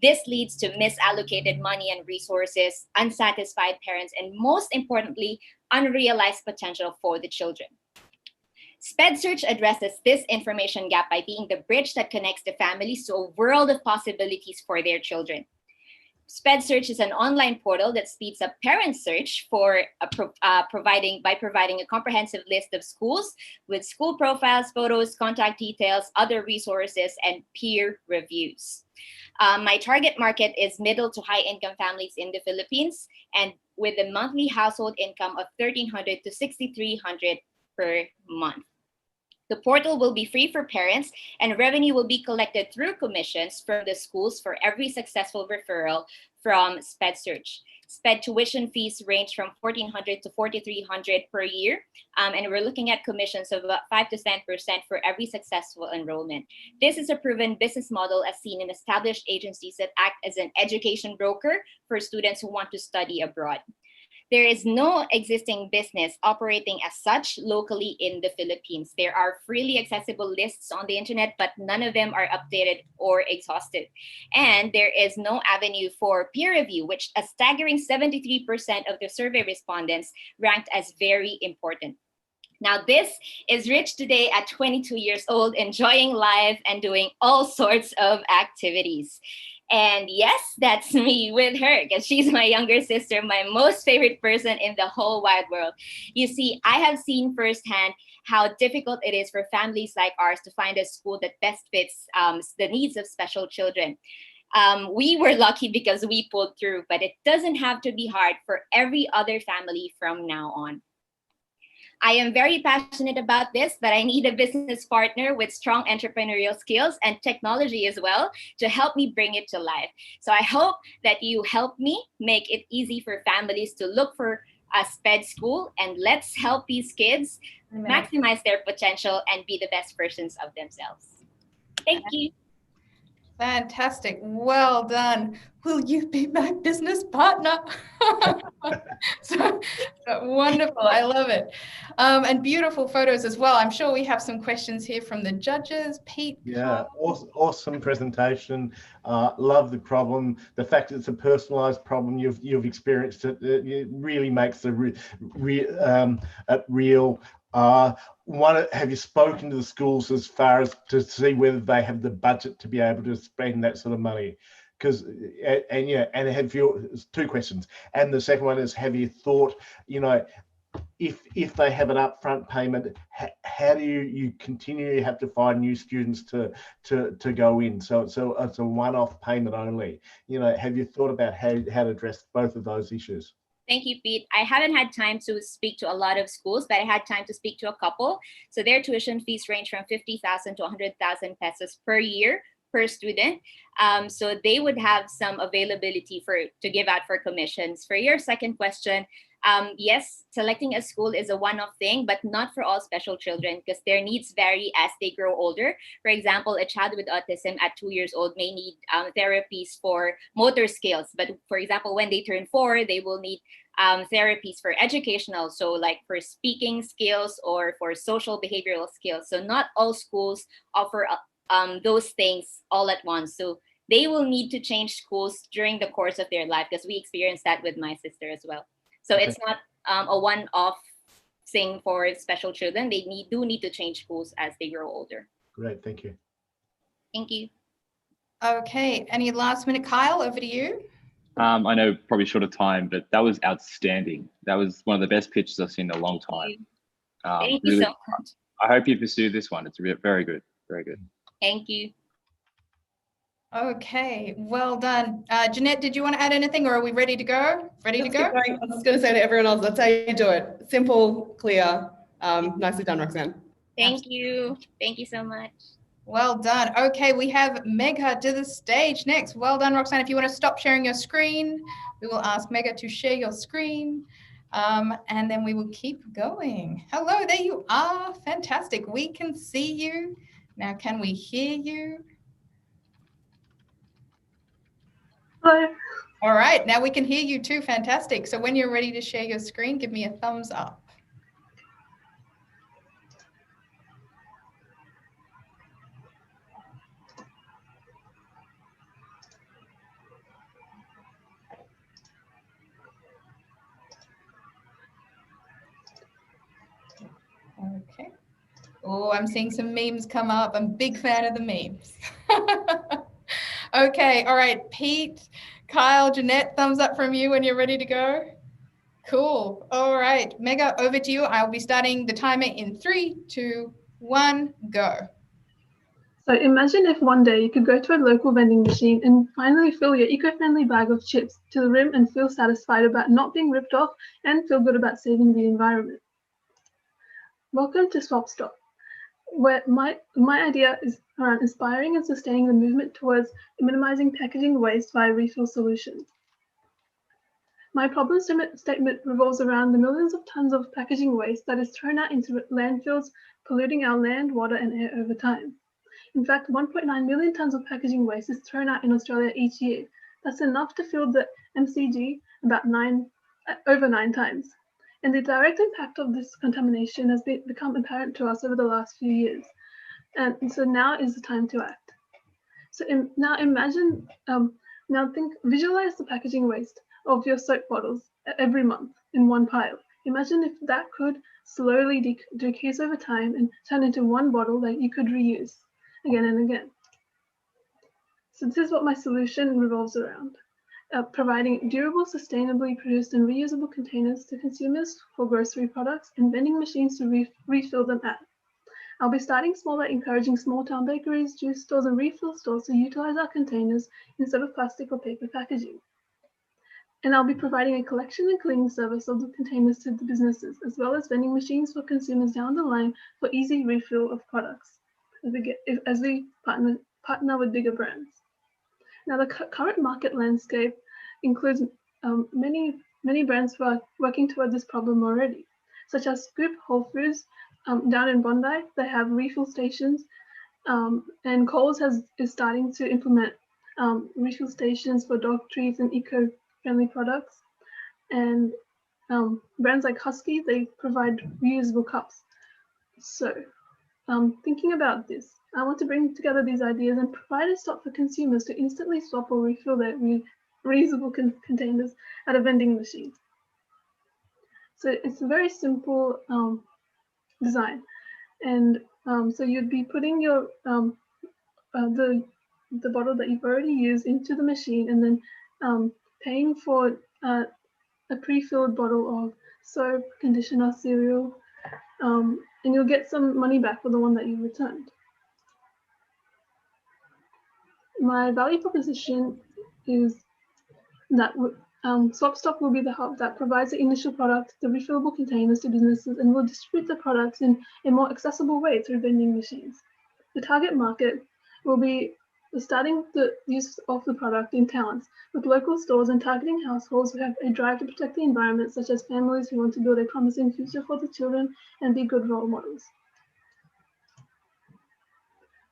This leads to misallocated money and resources, unsatisfied parents, and most importantly, unrealized potential for the children. SPED Search addresses this information gap by being the bridge that connects the families to a world of possibilities for their children. SPED Search is an online portal that speeds up parent search for providing a comprehensive list of schools with school profiles, photos, contact details, other resources, and peer reviews. My target market is middle to high income families in the Philippines, and with a monthly household income of $1,300 to $6,300 per month. The portal will be free for parents, and revenue will be collected through commissions from the schools for every successful referral from SPED Search. SPED tuition fees range from $1,400 to $4,300 per year, and we're looking at commissions of about 5 to 10% for every successful enrollment. This is a proven business model as seen in established agencies that act as an education broker for students who want to study abroad. There is no existing business operating as such locally in the Philippines. There are freely accessible lists on the internet, but none of them are updated or exhaustive. And there is no avenue for peer review, which a staggering 73% of the survey respondents ranked as very important. Now, this is Rich today at 22 years old, enjoying life and doing all sorts of activities. And yes, that's me with her, because she's my younger sister, my most favorite person in the whole wide world. You see, I have seen firsthand how difficult it is for families like ours to find a school that best fits the needs of special children. We were lucky because we pulled through, but it doesn't have to be hard for every other family from now on. I am very passionate about this, but I need a business partner with strong entrepreneurial skills and technology as well to help me bring it to life. So I hope that you help me make it easy for families to look for a SPED school, and let's help these kids maximize their potential and be the best versions of themselves. Thank you. Fantastic. Well done. Will you be my business partner? so wonderful. I love it. And beautiful photos as well. I'm sure we have some questions here from the judges. Pete. Yeah, awesome presentation. Love the problem. The fact that it's a personalized problem, you've experienced it. It really makes the real. Have you spoken to the schools as far as to see whether they have the budget to be able to spend that sort of money? Because and have you, two questions, and the second one is, have you thought, if they have an upfront payment, how do you continually have to find new students to go in? So it's a one-off payment only. Have you thought about how to address both of those issues? Thank you, Pete. I haven't had time to speak to a lot of schools, but I had time to speak to a couple. So their tuition fees range from 50,000 to 100,000 pesos per year per student. So they would have some availability to give out for commissions. For your second question, yes, selecting a school is a one-off thing, but not for all special children, because their needs vary as they grow older. For example, a child with autism at 2 years old may need therapies for motor skills. But for example, when they turn 4, they will need therapies for educational, so like for speaking skills or for social behavioral skills. So not all schools offer those things all at once. So they will need to change schools during the course of their life, because we experienced that with my sister as well. So okay. It's not a one-off thing for special children. They do need to change schools as they grow older. Great, thank you. Thank you. Okay, any last minute? Kyle, over to you. I know probably short of time, but that was outstanding. That was one of the best pitches I've seen in a long time. Thank really, you so much. I hope you pursue this one. It's very good, very good. Thank you. Okay, well done. Jeanette, did you want to add anything, or are we ready to go? Ready to go? I was going to say to everyone else, that's how you do it. Simple, clear. Nicely done, Roxanne. Thank you. Thank you so much. Well done. Okay, we have Megha to the stage next. Well done, Roxanne. If you want to stop sharing your screen, we will ask Megha to share your screen, and then we will keep going. Hello, there you are. Fantastic. We can see you. Now, can we hear you? Hello. All right, now we can hear you too. Fantastic. So when you're ready to share your screen, give me a thumbs up. Okay. Oh, I'm seeing some memes come up. I'm a big fan of the memes. Okay, all right, Pete, Kyle, Jeanette, thumbs up from you when you're ready to go. Cool. All right, Mega, over to you. I'll be starting the timer in 3, 2, 1, go. So imagine if one day you could go to a local vending machine and finally fill your eco-friendly bag of chips to the rim and feel satisfied about not being ripped off and feel good about saving the environment. Welcome to Swap Stop, where my idea is around inspiring and sustaining the movement towards minimizing packaging waste via refill solutions. My problem statement revolves around the millions of tons of packaging waste that is thrown out into landfills, polluting our land, water, and air over time. In fact, 1.9 million tons of packaging waste is thrown out in Australia each year. That's enough to fill the MCG about over 9 times. And the direct impact of this contamination has become apparent to us over the last few years. And so now is the time to act. So now imagine, visualize the packaging waste of your soap bottles every month in one pile. Imagine if that could slowly decrease over time and turn into one bottle that you could reuse again and again. So this is what my solution revolves around. Providing durable, sustainably produced and reusable containers to consumers for grocery products and vending machines to refill them at. I'll be starting small by encouraging small town bakeries, juice stores and refill stores to utilize our containers instead of plastic or paper packaging. And I'll be providing a collection and cleaning service of the containers to the businesses, as well as vending machines for consumers down the line for easy refill of products as we partner with bigger brands. Now, the current market landscape includes many brands who are working towards this problem already, such as Scoop, Whole Foods, down in Bondi. They have refill stations, and Coles is starting to implement refill stations for dog treats and eco-friendly products. And brands like Husky, they provide reusable cups. So thinking about this, I want to bring together these ideas and provide a stop for consumers to instantly swap or refill their reusable containers at a vending machine. So it's a very simple design. And so you'd be putting your the bottle that you've already used into the machine and then paying for a pre-filled bottle of soap, conditioner, cereal, and you'll get some money back for the one that you returned. My value proposition is that SwapStop will be the hub that provides the initial product, the refillable containers to businesses, and will distribute the products in a more accessible way through vending machines. The target market will be starting the use of the product in towns, with local stores and targeting households who have a drive to protect the environment, such as families who want to build a promising future for the children and be good role models.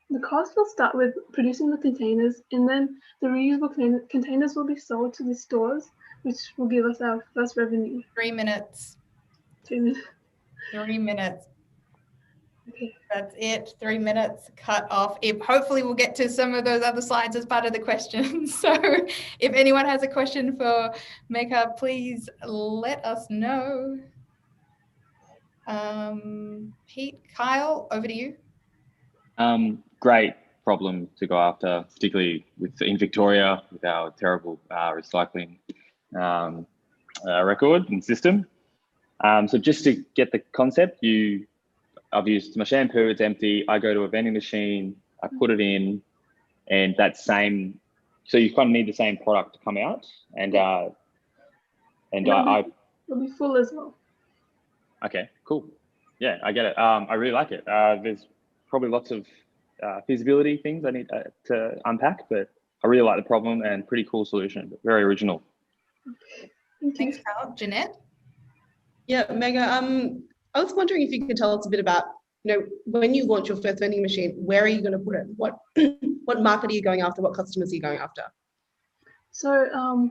The cost will start with producing the containers, and then the reusable containers will be sold to the stores, which will give us our first revenue. 3 minutes. 2 minutes. 3 minutes. Okay. That's it. 3 minutes cut off. Hopefully we'll get to some of those other slides as part of the questions. So if anyone has a question for Mecca, please let us know. Pete, Kyle, over to you. Great problem to go after, particularly in Victoria with our terrible recycling record and system. So just to get the concept, I've used my shampoo, it's empty. I go to a vending machine, I put it in, and that same, so you kind of need the same product to come out. And it'll be full as well. Okay, cool. Yeah, I get it. I really like it. There's probably lots of feasibility things I need to unpack, but I really like the problem and pretty cool solution, but very original. Thanks, Kyle. Jeanette? Yeah, Mega, I was wondering if you could tell us a bit about, when you launch your first vending machine, where are you going to put it? What market are you going after? What customers are you going after? So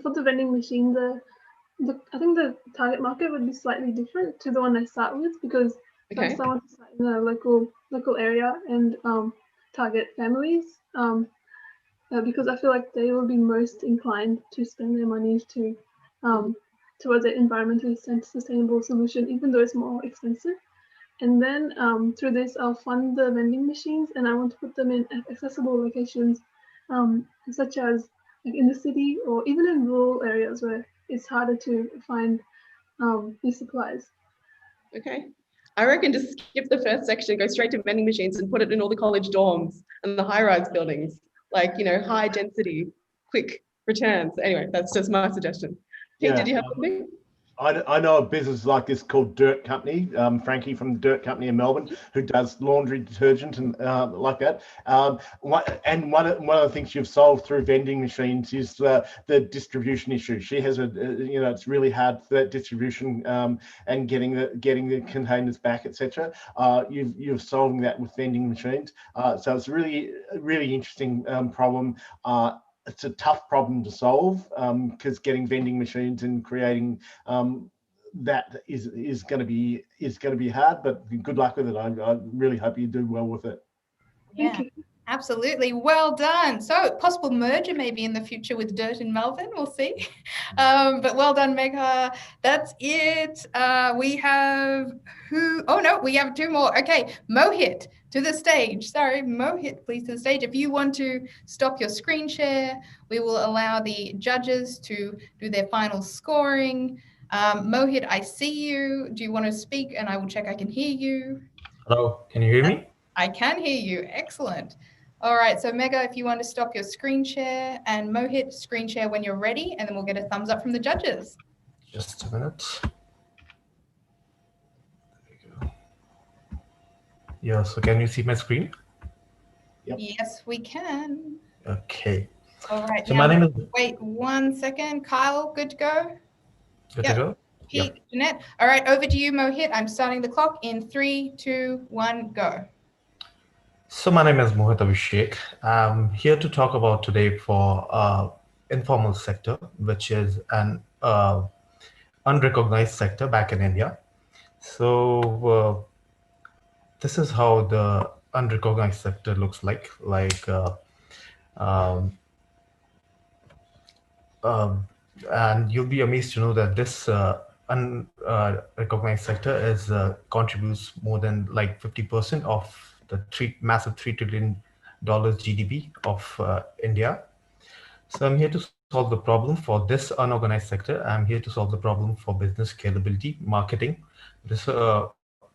for the vending machine, I think the target market would be slightly different to the one I start with, because Okay. I want to start in a local area and target families, because I feel like they will be most inclined to spend their money towards an environmentally sustainable solution, even though it's more expensive. And then through this, I'll fund the vending machines, and I want to put them in accessible locations, such as like in the city or even in rural areas where it's harder to find these supplies. Okay. I reckon just skip the first section, go straight to vending machines and put it in all the college dorms and the high-rise buildings, like, high density, quick returns. Anyway, that's just my suggestion. Pete, did you have something? I know a business like this called Dirt Company, Frankie from the Dirt Company in Melbourne, who does laundry detergent and like that. And one of the things you've solved through vending machines is the distribution issue. She has it's really hard for that distribution and getting the containers back, etc. You're solving that with vending machines. So it's a really interesting problem. It's a tough problem to solve because getting vending machines and creating that is going to be hard. But good luck with it. I really hope you do well with it. Yeah, absolutely. Well done. So possible merger maybe in the future with Dirt in Melbourne. We'll see. But well done, Megha. That's it. We have who? Oh no, we have two more. Okay, Mohit to the stage. Sorry, Mohit, please to the stage. If you want to stop your screen share, we will allow the judges to do their final scoring. Mohit, I see you. Do you want to speak? And I will check I can hear you. Hello, can you hear me? I can hear you. Excellent. All right. So Megha, if you want to stop your screen share, and Mohit, screen share when you're ready, and then we'll get a thumbs up from the judges. Just a minute. There you go. Yeah, so can you see my screen? Yep. Yes, we can. Okay. All right. So now, my name is... Wait 1 second. Kyle, good to go? Good to go? Pete, yep. Jeanette. All right. Over to you, Mohit. I'm starting the clock in 3, 2, 1, go. So my name is Mohit Abhishek. I'm here to talk about today for informal sector, which is an unrecognized sector back in India. So this is how the unrecognized sector looks like. And you'll be amazed to know that this unrecognized sector contributes more than like 50% of the massive $3 trillion GDP of India. So I'm here to solve the problem for this unorganized sector. I'm here to solve the problem for business scalability, marketing,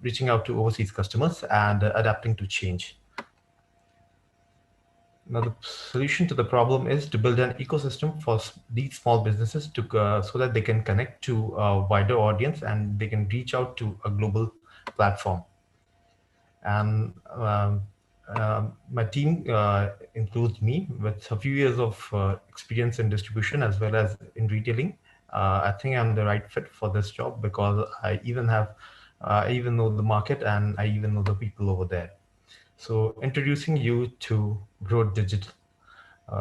reaching out to overseas customers, and adapting to change. Now, the solution to the problem is to build an ecosystem for these small businesses so that they can connect to a wider audience and they can reach out to a global platform. And my team includes me with a few years of experience in distribution as well as in retailing. I think I'm the right fit for this job because I even know the market and I even know the people over there. So introducing you to Grow Digital.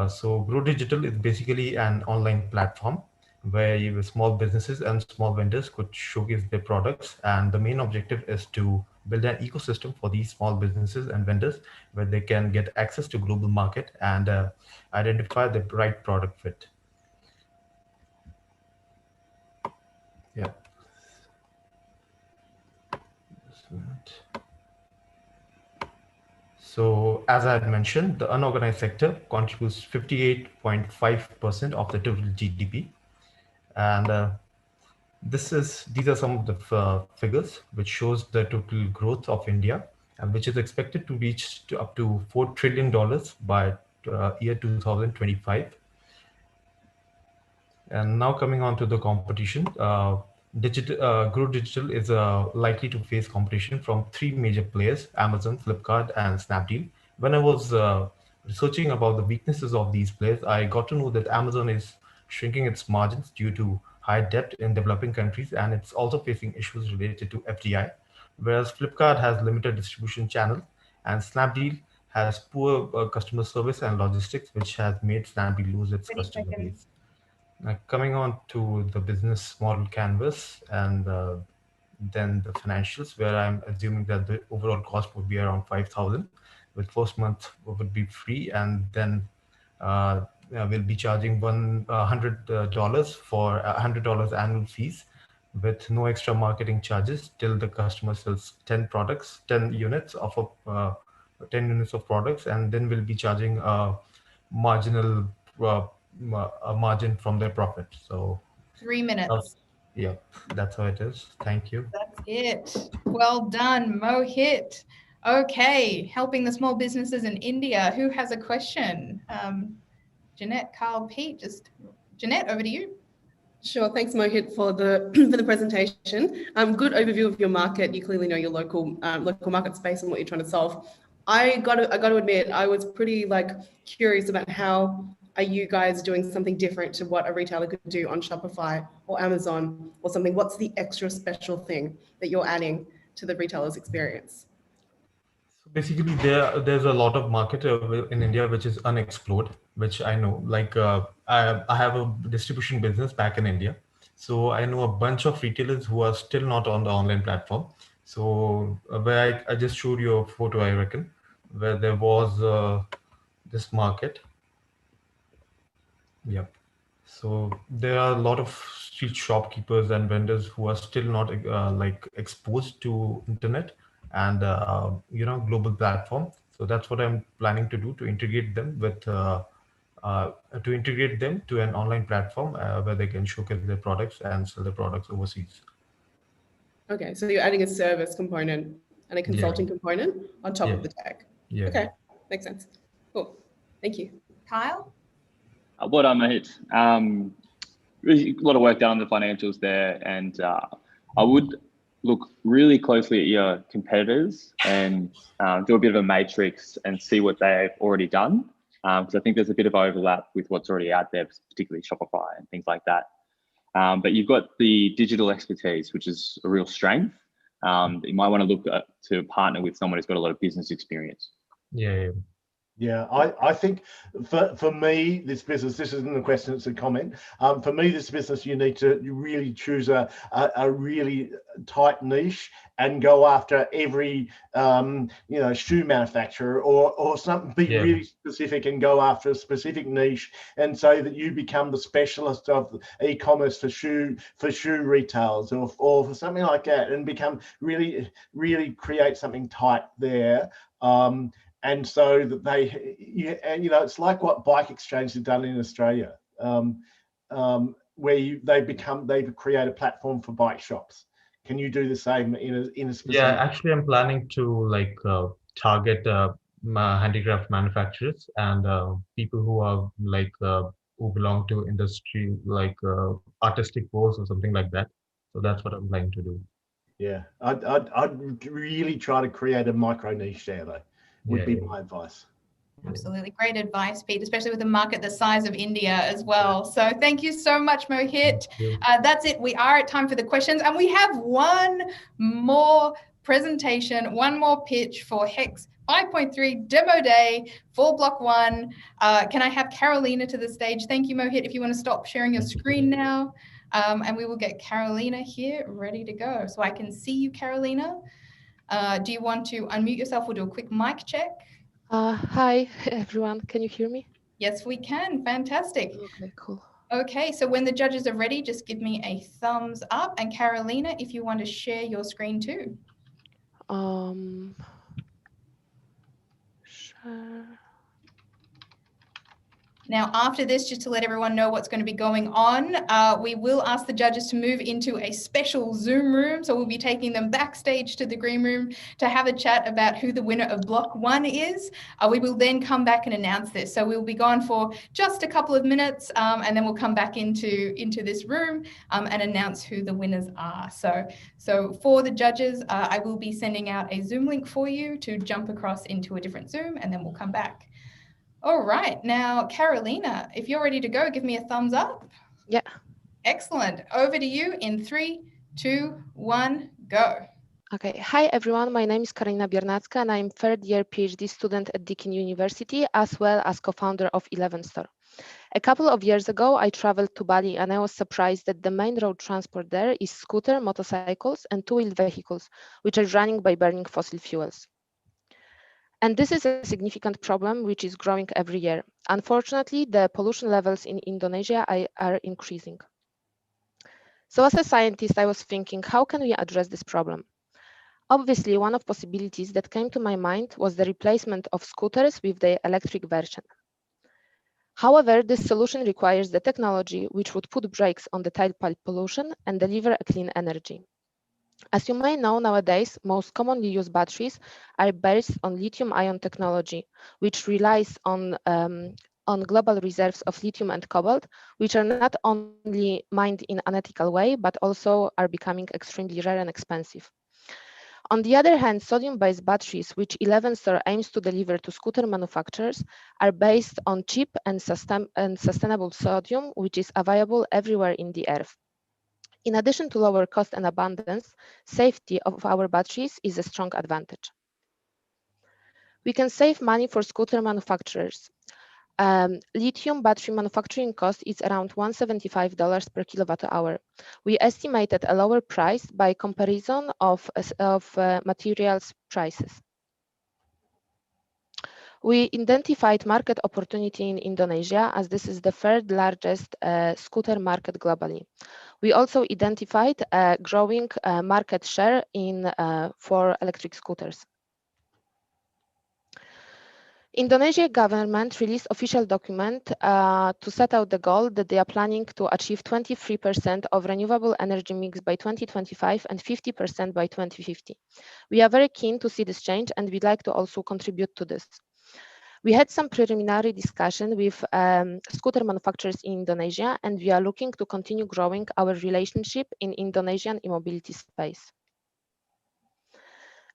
So Grow Digital is basically an online platform where small businesses and small vendors could showcase their products. And the main objective is to build an ecosystem for these small businesses and vendors where they can get access to global market and identify the right product fit. Yeah. Just a minute. So as I had mentioned, the unorganized sector contributes 58.5% of the total GDP. And these are some of the figures which shows the total growth of India, and which is expected to reach up to $4 trillion by year 2025. And now coming on to the competition, Grow Digital is likely to face competition from 3 major players, Amazon, Flipkart, and Snapdeal. When I was researching about the weaknesses of these players, I got to know that Amazon is shrinking its margins due to high debt in developing countries, and it's also facing issues related to FDI, whereas Flipkart has limited distribution channels, and Snapdeal has poor customer service and logistics, which has made Snappy lose its 30 customer seconds. base. Coming on to the business model canvas and then the financials, where I'm assuming that the overall cost would be around 5,000, with first month would be free, and then we'll be charging $100 for $100 annual fees, with no extra marketing charges till the customer sells 10 products, 10 units of 10 units of products, and then we'll be charging a marginal a margin from their profit. So 3 minutes. yeah, that's how it is. Thank you. That's it. Well done, Mohit. Okay, helping the small businesses in India. Who has a question? Jeanette, Carl, Pete, Jeanette, over to you. Sure, thanks Mohit for the for the presentation. Good overview of your market. You clearly know your local market space and what you're trying to solve. I got to admit, I was pretty curious about how are you guys doing something different to what a retailer could do on Shopify or Amazon or something. What's the extra special thing that you're adding to the retailer's experience? So basically, there's a lot of market in India which is unexplored, which I know. I have a distribution business back in India, so I know a bunch of retailers who are still not on the online platform. So where I just showed you a photo, I reckon, where there was this market. Yep. So there are a lot of street shopkeepers and vendors who are still not exposed to internet and global platform. So that's what I'm planning to do, to integrate them to an online platform where they can showcase their products and sell their products overseas. Okay, so you're adding a service component and a consulting component on top of the tech. Yeah. Okay, makes sense. Cool. Thank you. Kyle? Well done, Mohit. A lot of work done on the financials there, and I would look really closely at your competitors and do a bit of a matrix and see what they've already done, because I think there's a bit of overlap with what's already out there, particularly Shopify and things like that. But you've got the digital expertise, which is a real strength. You might want to look to partner with someone who's got a lot of business experience. Yeah, I think for me, this business, this isn't a question, it's a comment. For me, this business, you need to really choose a really tight niche and go after every shoe manufacturer or something, be really specific and go after a specific niche, and so that you become the specialist of e-commerce for shoe retailers or for something like that, and become really create something tight there. And so that it's like what Bike Exchange have done in Australia, where they create a platform for bike shops. Can you do the same in a specific? Yeah, actually, I'm planning to target handicraft manufacturers and people who are who belong to industry artistic roles or something like that. So that's what I'm planning to do. Yeah, I'd really try to create a micro niche there, though. Would be my advice. Absolutely. Great advice, Pete, especially with a market the size of India as well. So thank you so much, Mohit. That's it. We are at time for the questions, and we have one more presentation, one more pitch for HEX 5.3 Demo Day for Block 1. Can I have Carolina to the stage? Thank you, Mohit. If you want to stop sharing your screen now, and we will get Carolina here ready to go. So I can see you, Carolina. Do you want to unmute yourself? We'll do a quick mic check. Hi, everyone. Can you hear me? Yes, we can. Fantastic. Okay, cool. Okay, so when the judges are ready, just give me a thumbs up. And Carolina, if you want to share your screen too. Share. Now, after this, just to let everyone know what's going to be going on, we will ask the judges to move into a special Zoom room. So we'll be taking them backstage to the green room to have a chat about who the winner of Block 1 is. We will then come back and announce this. So we'll be gone for just a couple of minutes, and then we'll come back into this room and announce who the winners are. So for the judges, I will be sending out a Zoom link for you to jump across into a different Zoom, and then we'll come back. All right, now, Carolina, if you're ready to go, give me a thumbs up. Yeah. Excellent. Over to you in 3, 2, 1, go. Okay, hi everyone, my name is Karolina Biernacka and I'm third year PhD student at Deakin University as well as co-founder of 11 Store. A couple of years ago, I traveled to Bali and I was surprised that the main road transport there is scooter, motorcycles and two-wheeled vehicles, which are running by burning fossil fuels. And this is a significant problem which is growing every year. Unfortunately, the pollution levels in Indonesia are increasing. So as a scientist, I was thinking, how can we address this problem? Obviously, one of possibilities that came to my mind was the replacement of scooters with the electric version. However, this solution requires the technology which would put brakes on the tailpipe pollution and deliver a clean energy. As you may know, nowadays, most commonly used batteries are based on lithium-ion technology, which relies on global reserves of lithium and cobalt, which are not only mined in an ethical way, but also are becoming extremely rare and expensive. On the other hand, sodium-based batteries, which 11 Store aims to deliver to scooter manufacturers, are based on cheap and sustainable sodium, which is available everywhere in the earth. In addition to lower cost and abundance, safety of our batteries is a strong advantage. We can save money for scooter manufacturers. Lithium battery manufacturing cost is around $175 per kilowatt hour. We estimated a lower price by comparison of materials prices. We identified market opportunity in Indonesia as this is the third largest scooter market globally. We also identified a growing market share for electric scooters. Indonesia government released official document to set out the goal that they are planning to achieve 23% of renewable energy mix by 2025 and 50% by 2050. We are very keen to see this change and we'd like to also contribute to this. We had some preliminary discussion with scooter manufacturers in Indonesia and we are looking to continue growing our relationship in Indonesian e-mobility space.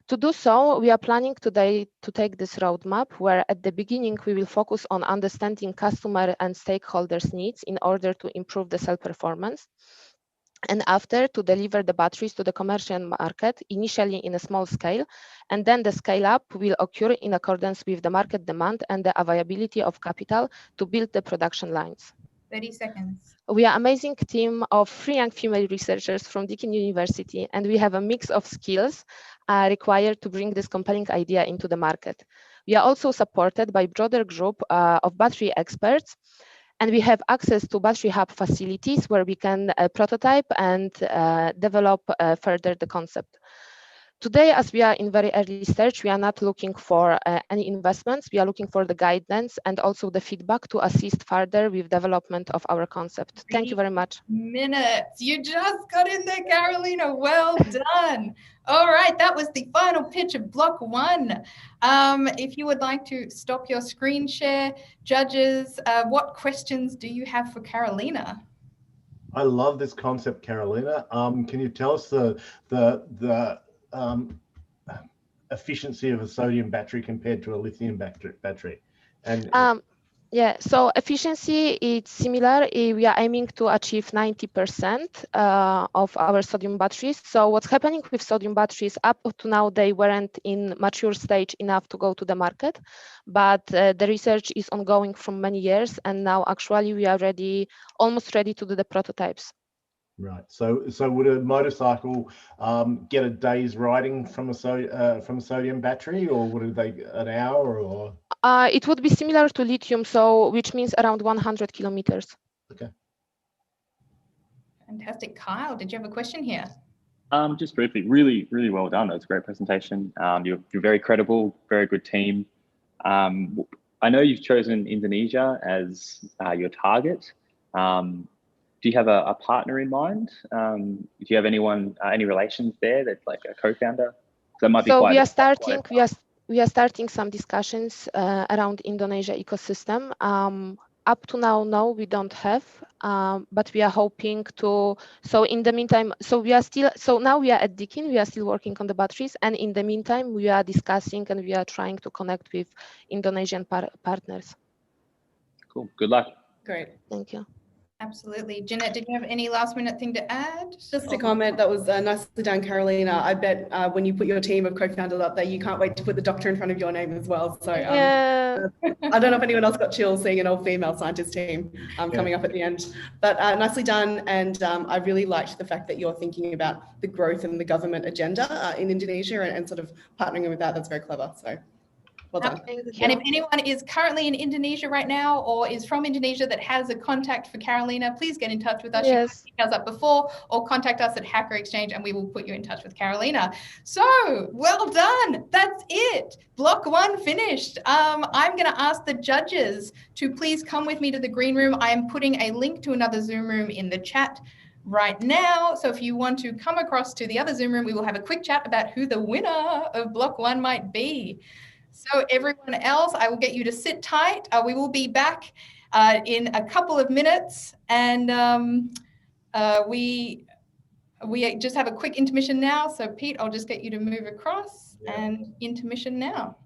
To do so, we are planning today to take this roadmap where at the beginning we will focus on understanding customer and stakeholders' needs in order to improve the cell performance. And after to deliver the batteries to the commercial market, initially in a small scale, and then the scale up will occur in accordance with the market demand and the availability of capital to build the production lines. 30 seconds. We are an amazing team of 3 young female researchers from Deakin University, and we have a mix of skills required to bring this compelling idea into the market. We are also supported by a broader group of battery experts, and we have access to battery hub facilities where we can prototype and develop further the concept. Today, as we are in very early stage, we are not looking for any investments. We are looking for the guidance and also the feedback to assist further with development of our concept. Thank you very much. Minutes. You just got in there, Karolina. Well done. All right, that was the final pitch of block 1. If you would like to stop your screen share, judges, what questions do you have for Karolina? I love this concept, Karolina. Can you tell us the efficiency of a sodium battery compared to a lithium battery? And yeah, so efficiency is similar. We are aiming to achieve 90% of our sodium batteries. So what's happening with sodium batteries up to now, they weren't in mature stage enough to go to the market, but the research is ongoing from many years. And now actually we are almost ready to do the prototypes. Right. So would a motorcycle get a day's riding from a sodium battery, or would they an hour, or? It would be similar to lithium, so which means around 100 kilometers. Okay. Fantastic. Kyle, did you have a question here? Just briefly, really well done. That was a great presentation. You're very credible, very good team. I know you've chosen Indonesia as your target. Do you have a partner in mind? Do you have anyone, any relations there that's like a co-founder? That might be so quite. We are starting some discussions around Indonesia ecosystem. Up to now, no, we don't have, but we are hoping to. So in the meantime, now we are at Deakin, we are still working on the batteries, and in the meantime, we are discussing and we are trying to connect with Indonesian partners. Cool. Good luck. Great. Thank you. Absolutely. Jeanette, did you have any last minute thing to add? Just a comment, that was nicely done, Carolina. I bet when you put your team of co-founders up there, you can't wait to put the doctor in front of your name as well. So Yeah. I don't know if anyone else got chills seeing an all-female scientist team coming up at the end, but nicely done. And I really liked the fact that you're thinking about the growth and the government agenda in Indonesia and sort of partnering with that. That's very clever. So well done. And if anyone is currently in Indonesia right now or is from Indonesia that has a contact for Carolina, please get in touch with us. Yes. You can pick us up before or contact us at Hacker Exchange and we will put you in touch with Carolina. So well done. That's it. Block 1 finished. I'm going to ask the judges to please come with me to the green room. I am putting a link to another Zoom room in the chat right now. So if you want to come across to the other Zoom room, we will have a quick chat about who the winner of Block 1 might be. So everyone else, I will get you to sit tight. We will be back in a couple of minutes, and we just have a quick intermission now. So Pete, I'll just get you to move across and intermission now.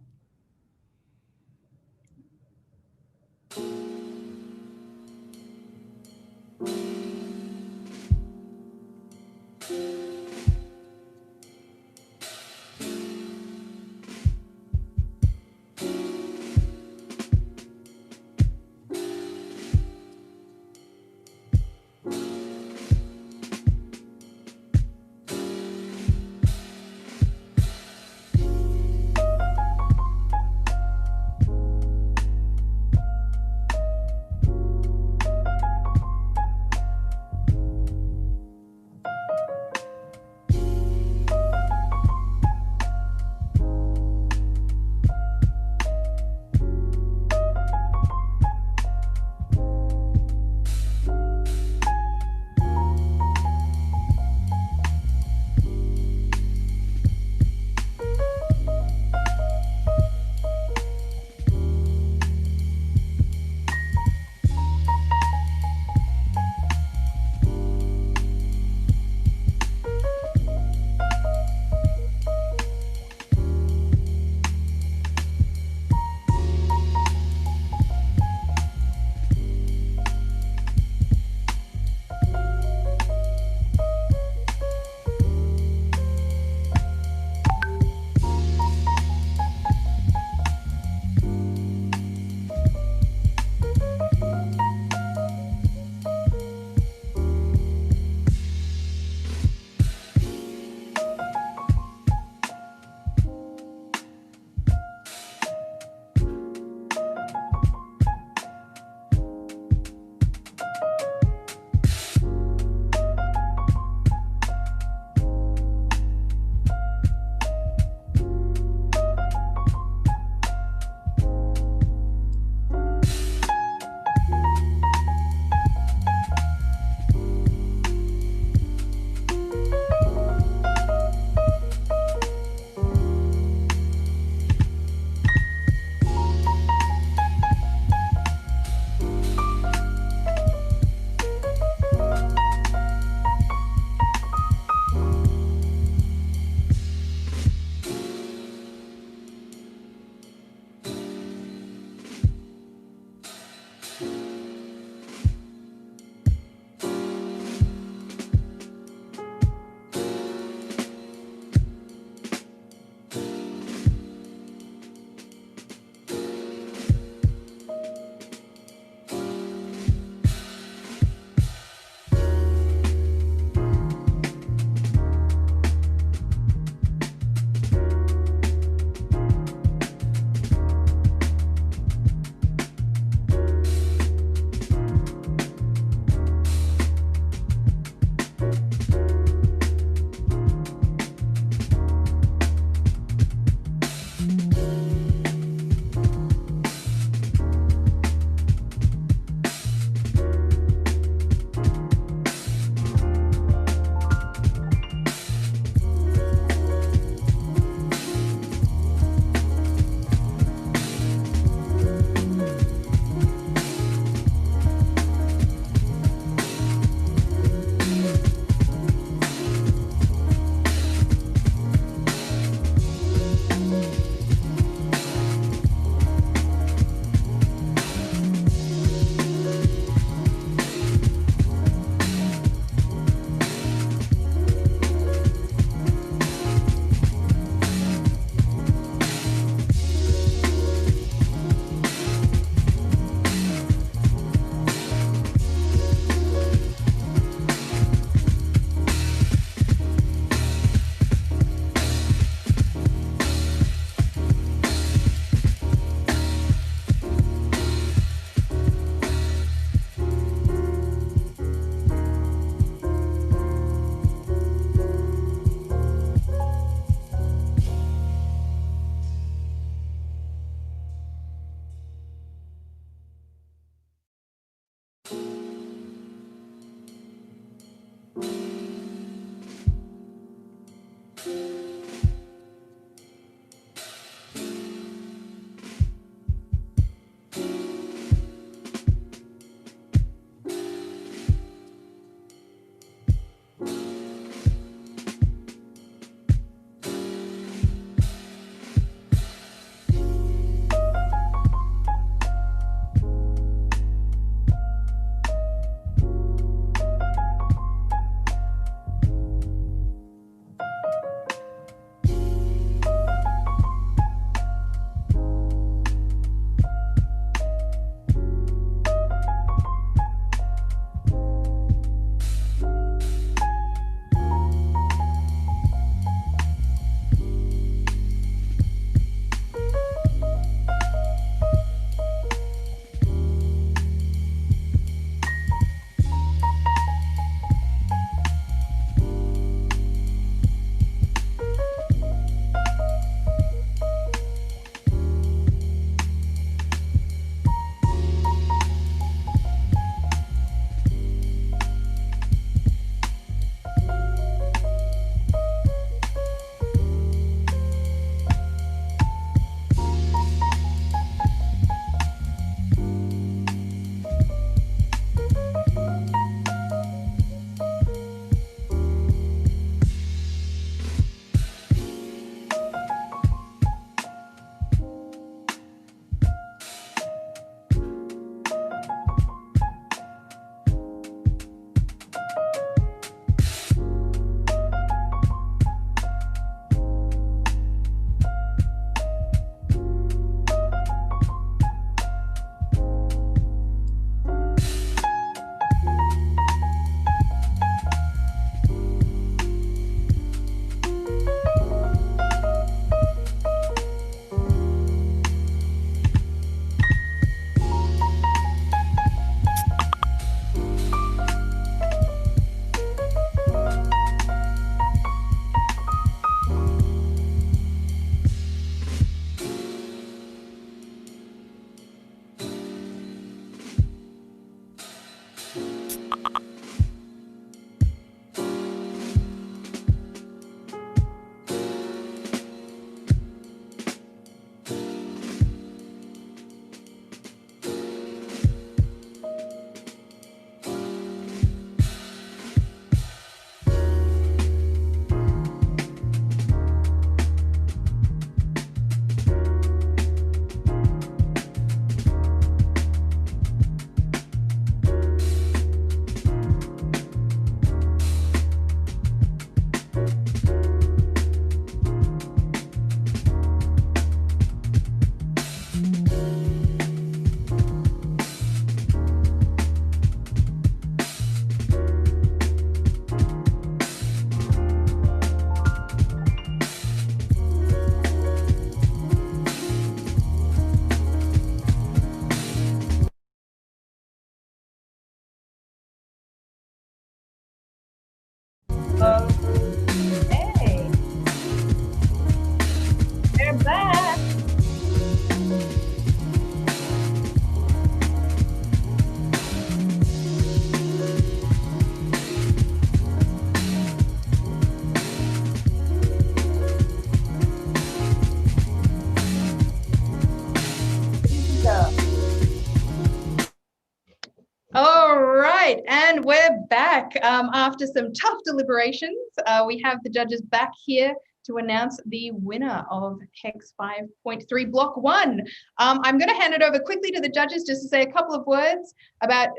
back. After some tough deliberations, we have the judges back here to announce the winner of HEX 5.3 Block 1. I'm going to hand it over quickly to the judges just to say a couple of words about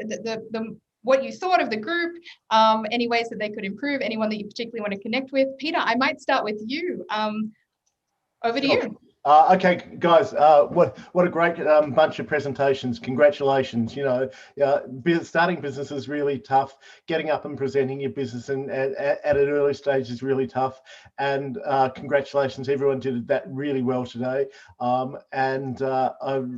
what you thought of the group, any ways that they could improve, anyone that you particularly want to connect with. Peter, I might start with you. Over to you. Okay, guys, what a great bunch of presentations. Congratulations. Starting business is really tough. Getting up and presenting your business at an early stage is really tough. And congratulations, everyone did that really well today. And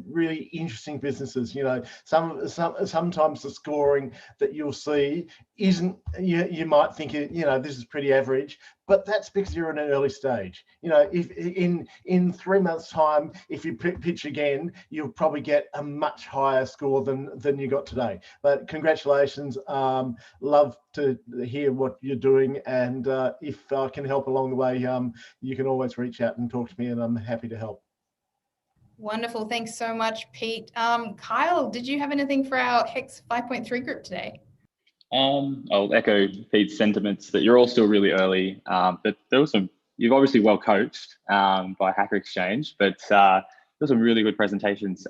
really interesting businesses. Sometimes the scoring that you'll see isn't, you might think, this is pretty average, but that's because you're in an early stage. If in 3 months' time, if you pitch again, you'll probably get a much higher score than you got today. But congratulations. Love to hear what you're doing, and if I can help along the way, you can always reach out and talk to me, and I'm happy to help. Wonderful. Thanks so much, Pete. Kyle, did you have anything for our HEX 5.3 group today? I'll echo Pete's sentiments that you're all still really early, but there was you've obviously well coached by Hacker Exchange, but there were some really good presentations.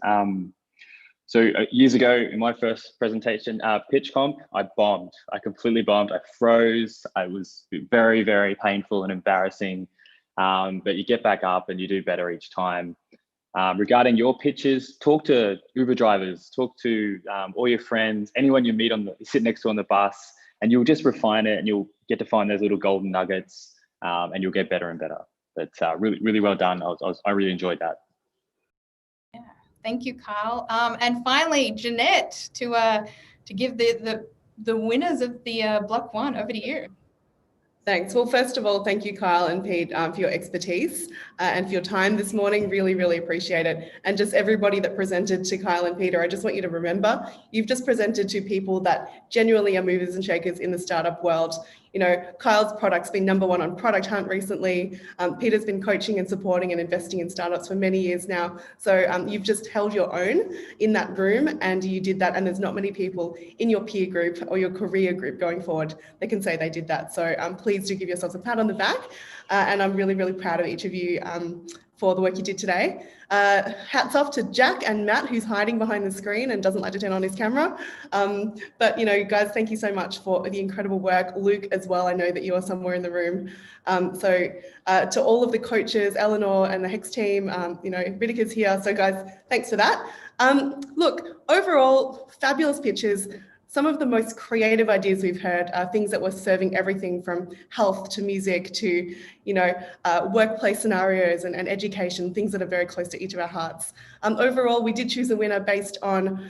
So years ago in my first presentation, pitch comp, I bombed. I completely bombed. I froze. It was very, very painful and embarrassing, but you get back up and you do better each time. Regarding your pitches, talk to Uber drivers, talk to all your friends, anyone you meet you sit next to on the bus, and you'll just refine it and you'll get to find those little golden nuggets, and you'll get better and better. But really, really well done. I really enjoyed that. Yeah, thank you, Kyle. And finally, Jeanette, to give the winners of the Block 1. Over to you. Thanks. Well, first of all, thank you, Kyle and Pete, for your expertise and for your time this morning. Really, really appreciate it. And just everybody that presented to Kyle and Peter, I just want you to remember, you've just presented to people that genuinely are movers and shakers in the startup world. Kyle's product's been #1 on Product Hunt recently. Peter's been coaching and supporting and investing in startups for many years now. So you've just held your own in that room, and you did that. And there's not many people in your peer group or your career group going forward that can say they did that. So please do give yourselves a pat on the back. And I'm really, really proud of each of you for the work you did today. Hats off to Jack and Matt, who's hiding behind the screen and doesn't like to turn on his camera. But guys, thank you so much for the incredible work. Luke as well, I know that you are somewhere in the room. To all of the coaches, Eleanor and the HEX team, Ridika's here. So guys, thanks for that. Look, overall, fabulous pitches. Some of the most creative ideas we've heard are things that were serving everything from health to music to, workplace scenarios and education, things that are very close to each of our hearts. Overall, we did choose a winner based on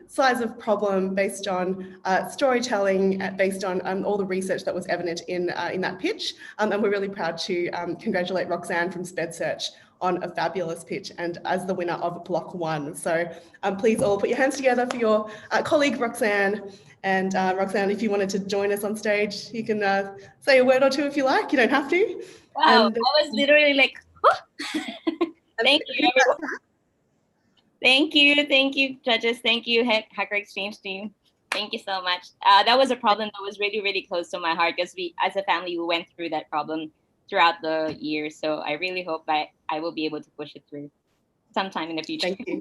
size of problem, based on storytelling, based on all the research that was evident in that pitch. And we're really proud to congratulate Roxanne from SpedSearch on a fabulous pitch and as the winner of Block 1. So please all put your hands together for your colleague Roxanne. And Roxanne, if you wanted to join us on stage, you can say a word or two if you like. You don't have to. Wow, And, I was literally like, oh. Thank you, everyone. Thank you, judges. Thank you, Hacker Exchange team. Thank you so much. That was a problem that was really, really close to my heart because we, as a family, we went through that problem throughout the year. So I really hope that I will be able to push it through sometime in the future. Thank you.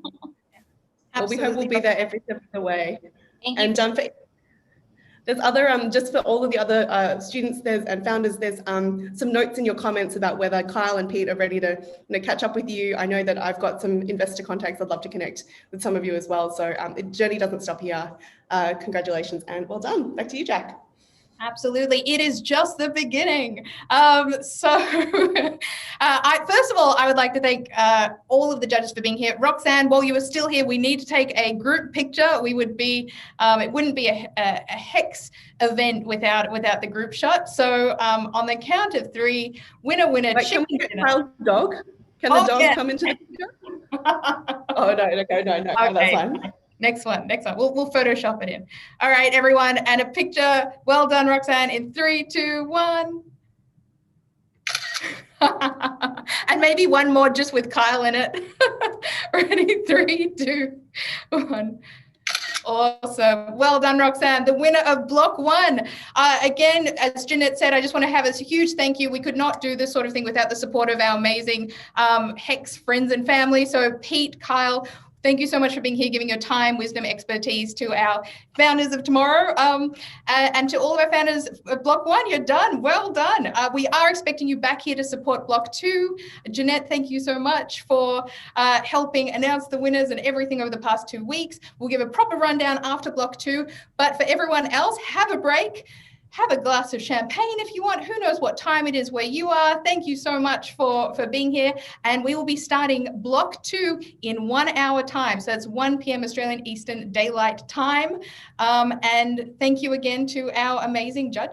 Well, we hope we'll be there every step of the way. Thank you. And there's other, just for all of the other students and founders, there's some notes in your comments about whether Kyle and Pete are ready to catch up with you. I know that I've got some investor contacts. I'd love to connect with some of you as well. So the journey doesn't stop here. Congratulations and well done. Back to you, Jack. Absolutely. It is just the beginning. First of all, I would like to thank all of the judges for being here. Roxanne, while you are still here, we need to take a group picture. We would be, it wouldn't be a HEX event without the group shot. So on the count of 3, winner, Wait, can we get Kyle's dog? Can the dog come into the picture? Oh, no, okay, no, okay. Oh, that's fine. Next one. We'll Photoshop it in. All right, everyone, and a picture. Well done, Roxanne. In 3, 2, 1. And maybe one more just with Kyle in it. Ready? 3, 2, 1. Awesome. Well done, Roxanne. The winner of Block 1. Again, as Jeanette said, I just want to have a huge thank you. We could not do this sort of thing without the support of our amazing HEX friends and family. So Pete, Kyle, thank you so much for being here, giving your time, wisdom, expertise to our founders of tomorrow. And to all of our founders of Block 1, you're done. Well done. We are expecting you back here to support Block 2. Jeanette, thank you so much for helping announce the winners and everything over the past 2 weeks. We'll give a proper rundown after Block 2. But for everyone else, have a break. Have a glass of champagne if you want. Who knows what time it is where you are. Thank you so much for being here. And we will be starting Block 2 in 1 hour time. So that's 1 p.m. Australian Eastern Daylight Time. And thank you again to our amazing judges.